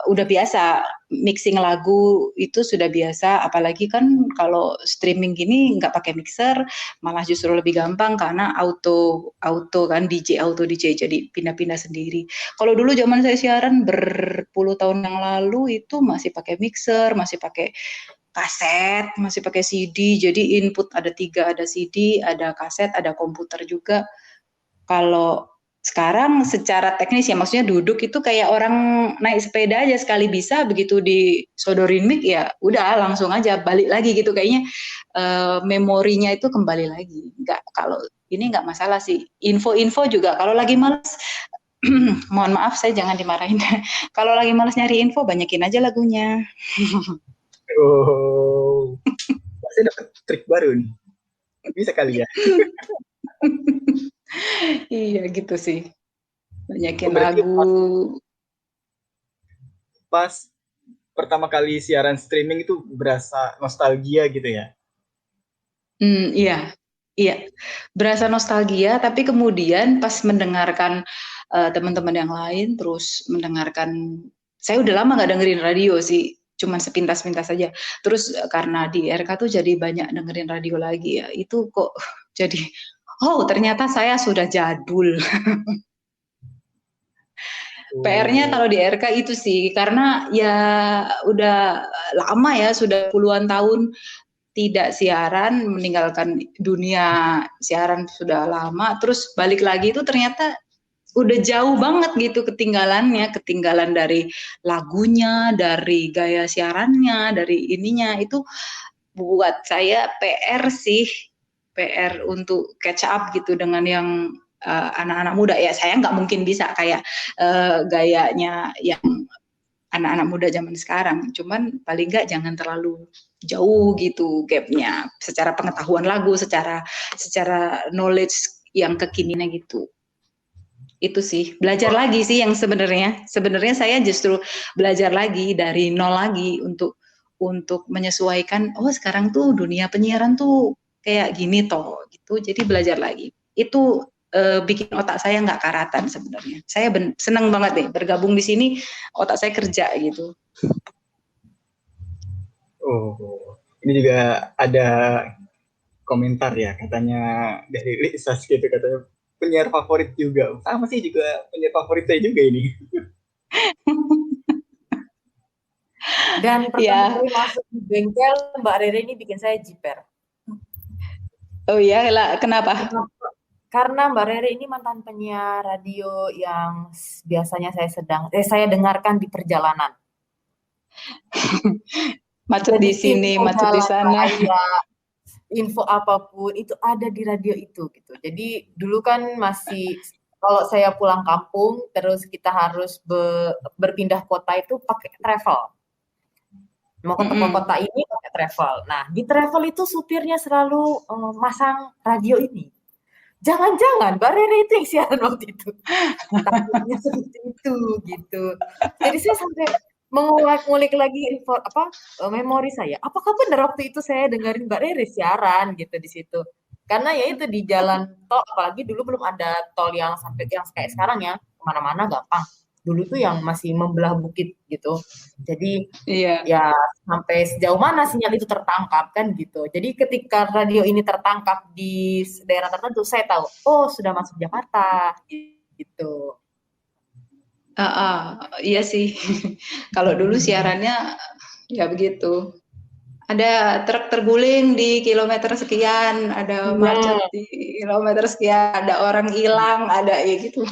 udah biasa mixing lagu itu sudah biasa, apalagi kan kalau streaming gini nggak pakai mixer, malah justru lebih gampang karena auto kan DJ jadi pindah-pindah sendiri. Kalau dulu zaman saya siaran berpuluh tahun yang lalu itu masih pakai mixer, masih pakai kaset, masih pakai CD, jadi input ada 3, ada CD, ada kaset, ada komputer juga. Kalau sekarang secara teknis ya, maksudnya duduk itu kayak orang naik sepeda aja, sekali bisa begitu disodorin mic ya udah langsung aja balik lagi gitu, kayaknya memorinya itu kembali lagi. Kalau ini nggak masalah sih. Info-info juga kalau lagi males, mohon maaf saya jangan dimarahin. Kalau lagi males nyari info, banyakin aja lagunya. Oh, saya dapat trik baru nih. Bisa kali ya. Iya gitu sih. Banyakin lagu. Pas pertama kali siaran streaming itu berasa nostalgia gitu ya? Iya. Berasa nostalgia, tapi kemudian pas mendengarkan teman-teman yang lain, terus mendengarkan, saya udah lama nggak dengerin radio sih, cuman sepintas-pintas saja. Terus karena di RK tuh jadi banyak dengerin radio lagi ya, itu kok jadi, ternyata saya sudah jadul. PR-nya kalau di RK itu sih, karena ya udah lama ya, sudah puluhan tahun tidak siaran, meninggalkan dunia siaran sudah lama, terus balik lagi itu ternyata udah jauh banget gitu ketinggalan dari lagunya, dari gaya siarannya, dari ininya, itu buat saya PR sih, PR untuk catch up gitu dengan yang anak-anak muda ya. Saya nggak mungkin bisa kayak gayanya yang anak-anak muda zaman sekarang, cuman paling nggak jangan terlalu jauh gitu gapnya secara pengetahuan lagu, secara knowledge yang kekinian gitu. Itu sih, belajar lagi sih yang sebenarnya saya justru belajar lagi dari nol lagi untuk menyesuaikan, sekarang tuh dunia penyiaran tuh kayak gini toh gitu, jadi belajar lagi. Itu bikin otak saya nggak karatan sebenarnya. Saya senang banget deh bergabung di sini, otak saya kerja gitu. Oh, ini juga ada komentar ya, katanya dari Lisas gitu, katanya penyiar favorit juga. Sama sih, juga penyiar favorit saya juga ini. Dan pertama kali masuk di bengkel, Mbak Rere ini bikin saya jiper. Oh iya, kenapa? Karena Mbak Rere ini mantan penyiar radio yang biasanya saya dengarkan di perjalanan. Macet di sini, macet di sana. Info apapun itu ada di radio itu gitu. Jadi dulu kan masih, kalau saya pulang kampung terus kita harus berpindah kota itu pakai travel. Mau ke kota ini pakai travel. Nah, di travel itu supirnya selalu masang radio ini. Jangan-jangan Mbak Rere itu yang siaran waktu itu. Takutnya seperti itu gitu. Jadi saya sampai mengulik lagi memori saya. Apakah benar waktu itu saya dengerin Mbak Rere siaran gitu di situ? Karena ya itu di jalan tol, apalagi dulu belum ada tol yang sampai yang kayak sekarang ya, kemana-mana gampang. Dulu tuh yang masih membelah bukit gitu. Jadi Iya. ya sampai sejauh mana sinyal itu tertangkap kan gitu. Jadi ketika radio ini tertangkap di daerah tertentu, saya tahu, oh sudah masuk Jakarta gitu. Iya sih. Kalau dulu siarannya ya begitu. Ada truk terguling di kilometer sekian, ada macet di kilometer sekian, ada orang hilang, ada ya gitu.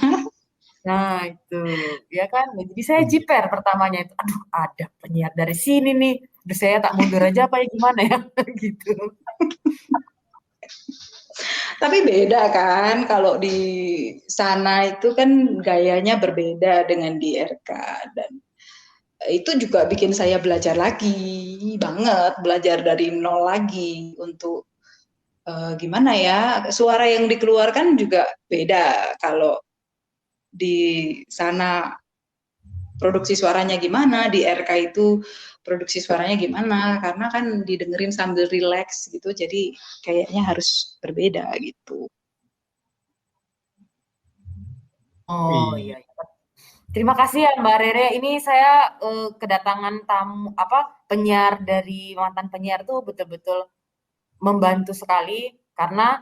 Nah itu, ya kan. Jadi saya jiper pertamanya itu, aduh ada penyiar dari sini nih. Aduh saya tak mundur aja apa ya gimana ya gitu. Tapi beda kan, kalau di sana itu kan gayanya berbeda dengan di RK, dan itu juga bikin saya belajar lagi banget, belajar dari nol lagi untuk gimana ya, suara yang dikeluarkan juga beda. Kalau di sana produksi suaranya gimana, di RK itu produksi suaranya gimana, karena kan didengerin sambil relax gitu, jadi kayaknya harus berbeda gitu. Oh iya. Terima kasih ya Mbak Rere. Ini saya kedatangan tamu penyiar dari mantan penyiar tuh betul-betul membantu sekali karena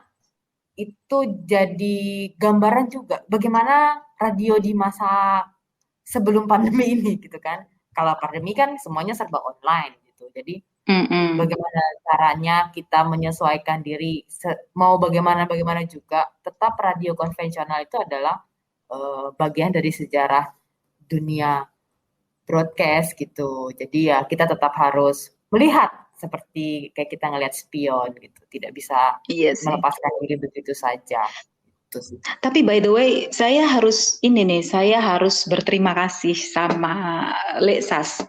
itu jadi gambaran juga bagaimana radio di masa sebelum pandemi ini gitu kan. Kalau pandemi kan semuanya serba online gitu. Jadi bagaimana caranya kita menyesuaikan diri, mau bagaimana juga tetap radio konvensional itu adalah bagian dari sejarah dunia broadcast gitu. Jadi ya kita tetap harus melihat seperti kayak kita ngelihat spion gitu. Tidak bisa melepaskan diri begitu saja. Gitu sih. Tapi by the way, saya harus berterima kasih sama Leksas.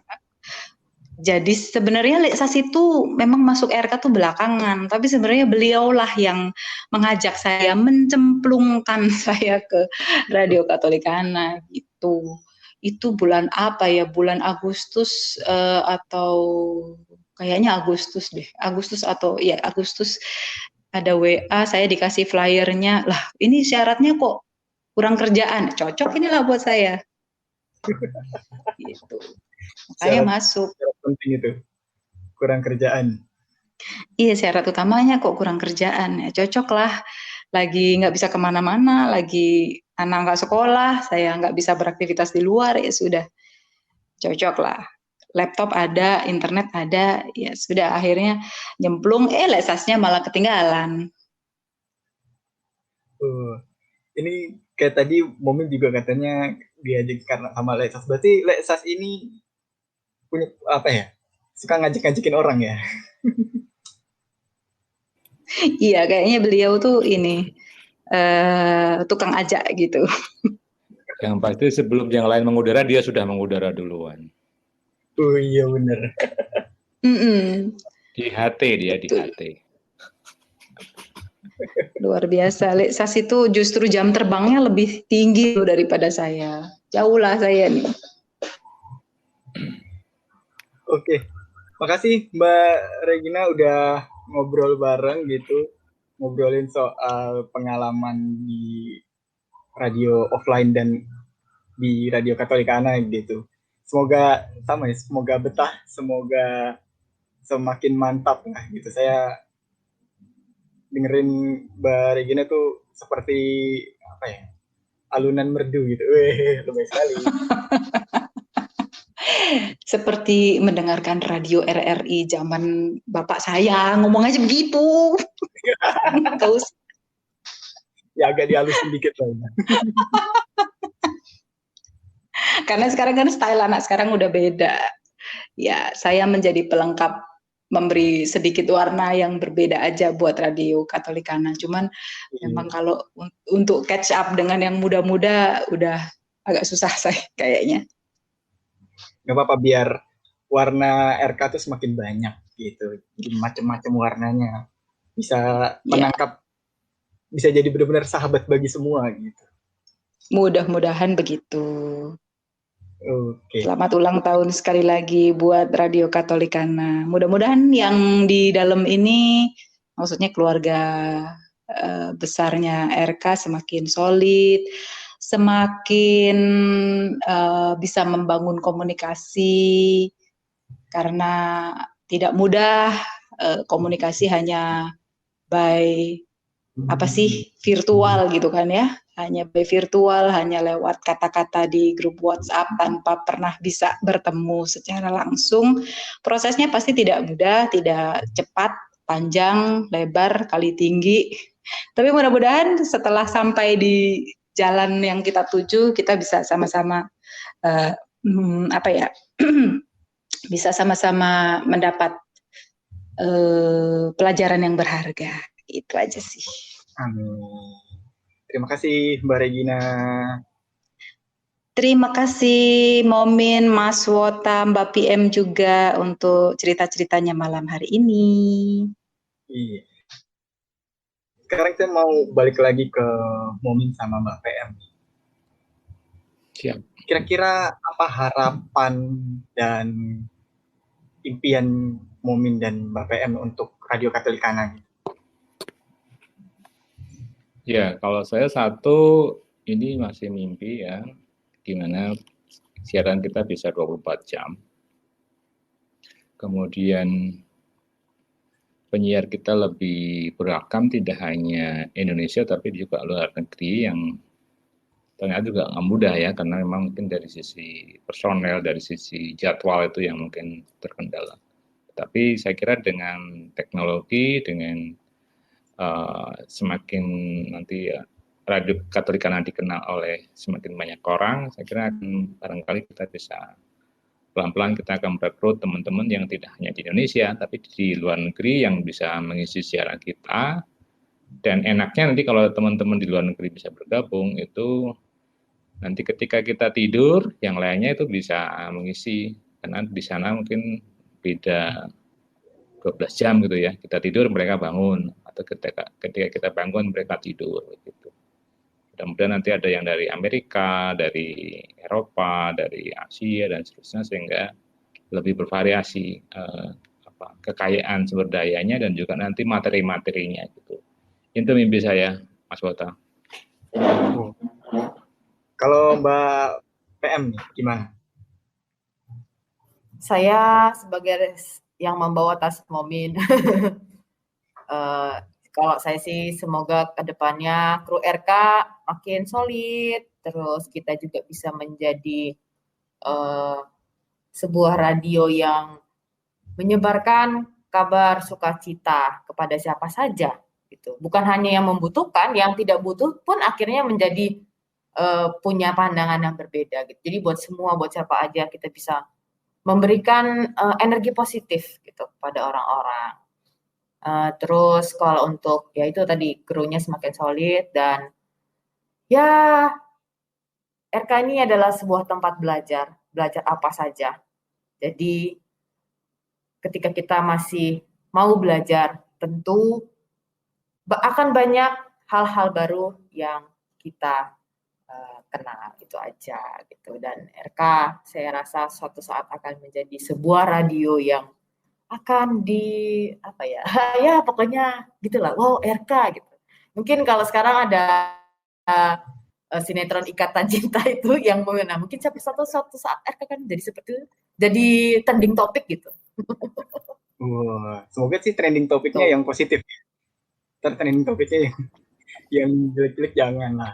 Jadi sebenarnya Leksas itu memang masuk RK tuh belakangan, tapi sebenarnya beliaulah yang mengajak saya, mencemplungkan saya ke Radio Katolikana gitu. Itu bulan apa ya? Bulan Agustus atau kayaknya Agustus deh. Agustus ada WA, saya dikasih flyernya. Lah, ini syaratnya kok kurang kerjaan. Cocok inilah buat saya. Gitu. Makanya masuk. Syarat penting itu. Kurang kerjaan. Iya, syarat utamanya kok kurang kerjaan. Ya, cocok lah. Lagi nggak bisa kemana-mana, lagi anak nggak sekolah, saya nggak bisa beraktivitas di luar, ya sudah. Cocok lah. Laptop ada, internet ada, ya sudah, akhirnya nyemplung, Leksasnya malah ketinggalan. Ini kayak tadi Momin juga katanya diajak karena sama Leksas. Berarti Leksas ini punya apa ya? Suka ngajak-ngajakin orang ya? Iya, kayaknya beliau tuh ini tukang ajak gitu. Yang pasti sebelum yang lain mengudara, dia sudah mengudara duluan. Oh iya bener. Di HT dia, di HT. Luar biasa. Leksas itu justru jam terbangnya lebih tinggi daripada saya. Jauh lah saya nih. Oke. Makasih Mbak Regina udah ngobrol bareng gitu. Ngobrolin soal pengalaman di radio offline dan di Radio Katolikana gitu. Semoga sama ya, semoga betah, semoga semakin mantap lah gitu. Saya dengerin Mbak Regina tuh seperti apa ya, alunan merdu gitu. Lebih sekali. Seperti mendengarkan radio RRI zaman bapak saya, ngomong aja begitu. Terus Ya agak dihalusin dikit lah. Karena sekarang kan style anak sekarang udah beda. Ya, saya menjadi pelengkap, memberi sedikit warna yang berbeda aja buat Radio Katolikana. Cuman memang kalau untuk catch up dengan yang muda-muda udah agak susah saya kayaknya. Gak apa-apa, biar warna RK tuh semakin banyak gitu. Jadi macam-macam warnanya. Bisa Ya, menangkap, bisa jadi benar-benar sahabat bagi semua gitu. mudah-mudahan begitu. Oke. Selamat ulang tahun sekali lagi buat Radio Katolikana. Mudah-mudahan yang di dalam ini, maksudnya keluarga besarnya RK semakin solid, semakin bisa membangun komunikasi, karena tidak mudah komunikasi hanya by virtual gitu kan ya, hanya by virtual, hanya lewat kata-kata di grup WhatsApp tanpa pernah bisa bertemu secara langsung. Prosesnya pasti tidak mudah, tidak cepat, panjang, lebar, kali tinggi. Tapi mudah-mudahan setelah sampai di jalan yang kita tuju, kita bisa sama-sama bisa sama-sama mendapat pelajaran yang berharga. Itu aja sih. Amin. Terima kasih Mbak Regina. Terima kasih Momin, Mas Wota, Mbak PM juga untuk cerita-ceritanya malam hari ini. Iya. Sekarang saya mau balik lagi ke Momin sama Mbak PM. Siap. Kira-kira apa harapan dan impian Momin dan Mbak PM untuk Radio Katolikana? Ya, kalau saya satu, ini masih mimpi ya, gimana siaran kita bisa 24 jam. Kemudian penyiar kita lebih beragam, tidak hanya Indonesia, tapi juga luar negeri yang ternyata juga nggak mudah ya, karena memang mungkin dari sisi personel, dari sisi jadwal itu yang mungkin terkendala. Tapi saya kira dengan teknologi, dengan semakin nanti Radio Katolikana dikenal oleh semakin banyak orang, saya kira akan barangkali kita bisa pelan-pelan kita akan merekrut teman-teman yang tidak hanya di Indonesia, tapi di luar negeri yang bisa mengisi siaran kita. Dan enaknya nanti kalau teman-teman di luar negeri bisa bergabung, itu nanti ketika kita tidur, yang lainnya itu bisa mengisi, karena di sana mungkin beda 12 jam gitu ya, kita tidur mereka bangun, atau ketika kita bangun mereka tidur gitu. Mudah-mudahan nanti ada yang dari Amerika, dari Eropa, dari Asia dan seterusnya, sehingga lebih bervariasi kekayaan sumber dayanya dan juga nanti materi-materinya gitu. Itu mimpi saya, Mas Wota. Kalau Mbak PM gimana? Saya sebagai yang membawa tas Momin, kalau saya sih semoga kedepannya kru RK makin solid, terus kita juga bisa menjadi sebuah radio yang menyebarkan kabar sukacita kepada siapa saja, gitu. Bukan hanya yang membutuhkan, yang tidak butuh pun akhirnya menjadi punya pandangan yang berbeda, gitu. Jadi buat semua, buat siapa aja kita bisa memberikan energi positif gitu pada orang-orang. Terus kalau untuk ya itu tadi krunya semakin solid dan ya RK ini adalah sebuah tempat belajar apa saja. Jadi ketika kita masih mau belajar, tentu akan banyak hal-hal baru yang kita kenal, itu aja gitu. Dan RK saya rasa suatu saat akan menjadi sebuah radio yang akan ya pokoknya gitulah, wow RK gitu. Mungkin kalau sekarang ada sinetron Ikatan Cinta itu yang mungkin suatu saat RK kan jadi seperti itu, jadi trending topik gitu. Wah, semoga sih trending topiknya yang positif. Trending topiknya yang jelek-jelek jangan lah.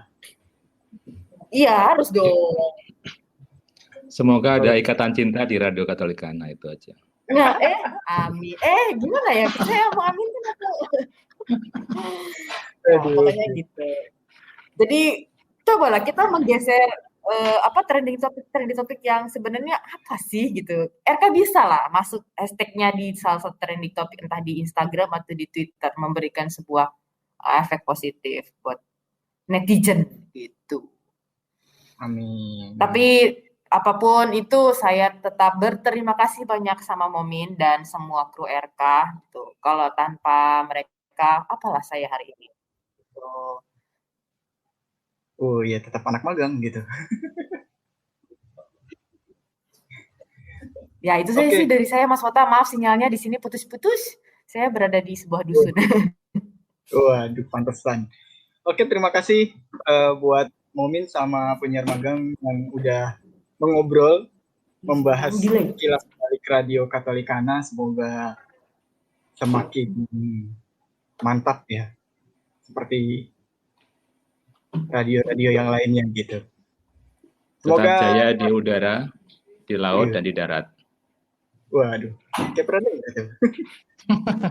Iya, harus dong. Semoga ada ikatan cinta di Radio Katolikana, itu aja. Nah, amin. Gimana ya? Saya mau amin kan aku. Nah, pokoknya gitu. Jadi cobalah kita menggeser trending topik yang sebenarnya apa sih gitu. RK bisa lah masuk hashtag-nya di salah satu trending topik, entah di Instagram atau di Twitter, memberikan sebuah efek positif buat netizen gitu. Amin. Tapi apapun itu saya tetap berterima kasih banyak sama Momin dan semua kru RK gitu. Kalau tanpa mereka, apalah saya hari ini. Gitu. Oh iya, tetap anak magang gitu. Ya itu saja Oke. sih dari saya Mas Wota. Maaf sinyalnya di sini putus-putus. Saya berada di sebuah dusun. Waduh, pantesan. Oke, terima kasih buat Momin sama penyiar magang yang udah mengobrol, membahas kilas balik Radio Katolikana. Semoga semakin mantap ya, seperti radio-radio yang lainnya gitu. Tetap jaya di udara, di laut, Iya. dan di darat. Waduh, kayak pernah dengar tuh.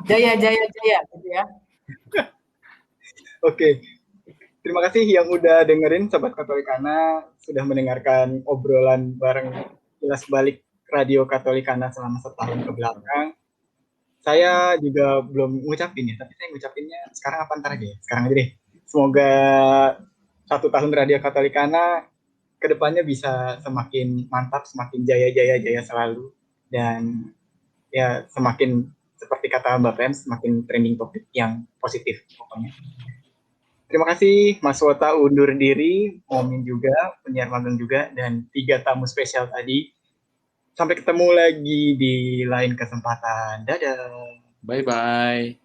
Jaya gitu ya. Oke, terima kasih yang udah dengerin Sobat Katolikana, sudah mendengarkan obrolan bareng kilas balik Radio Katolikana selama setahun ke belakang. Saya juga belum ngucapin ya, tapi saya ngucapinnya sekarang apa ntar aja ya? Sekarang aja deh. Semoga 1 tahun Radio Katolikana kedepannya bisa semakin mantap, semakin jaya selalu, dan ya semakin seperti kata Mbak Pem, semakin trending topik yang positif pokoknya. Terima kasih Mas Wota undur diri, Momin juga, penyiar magang juga, dan 3 tamu spesial tadi. Sampai ketemu lagi di lain kesempatan. Dadah. Bye-bye.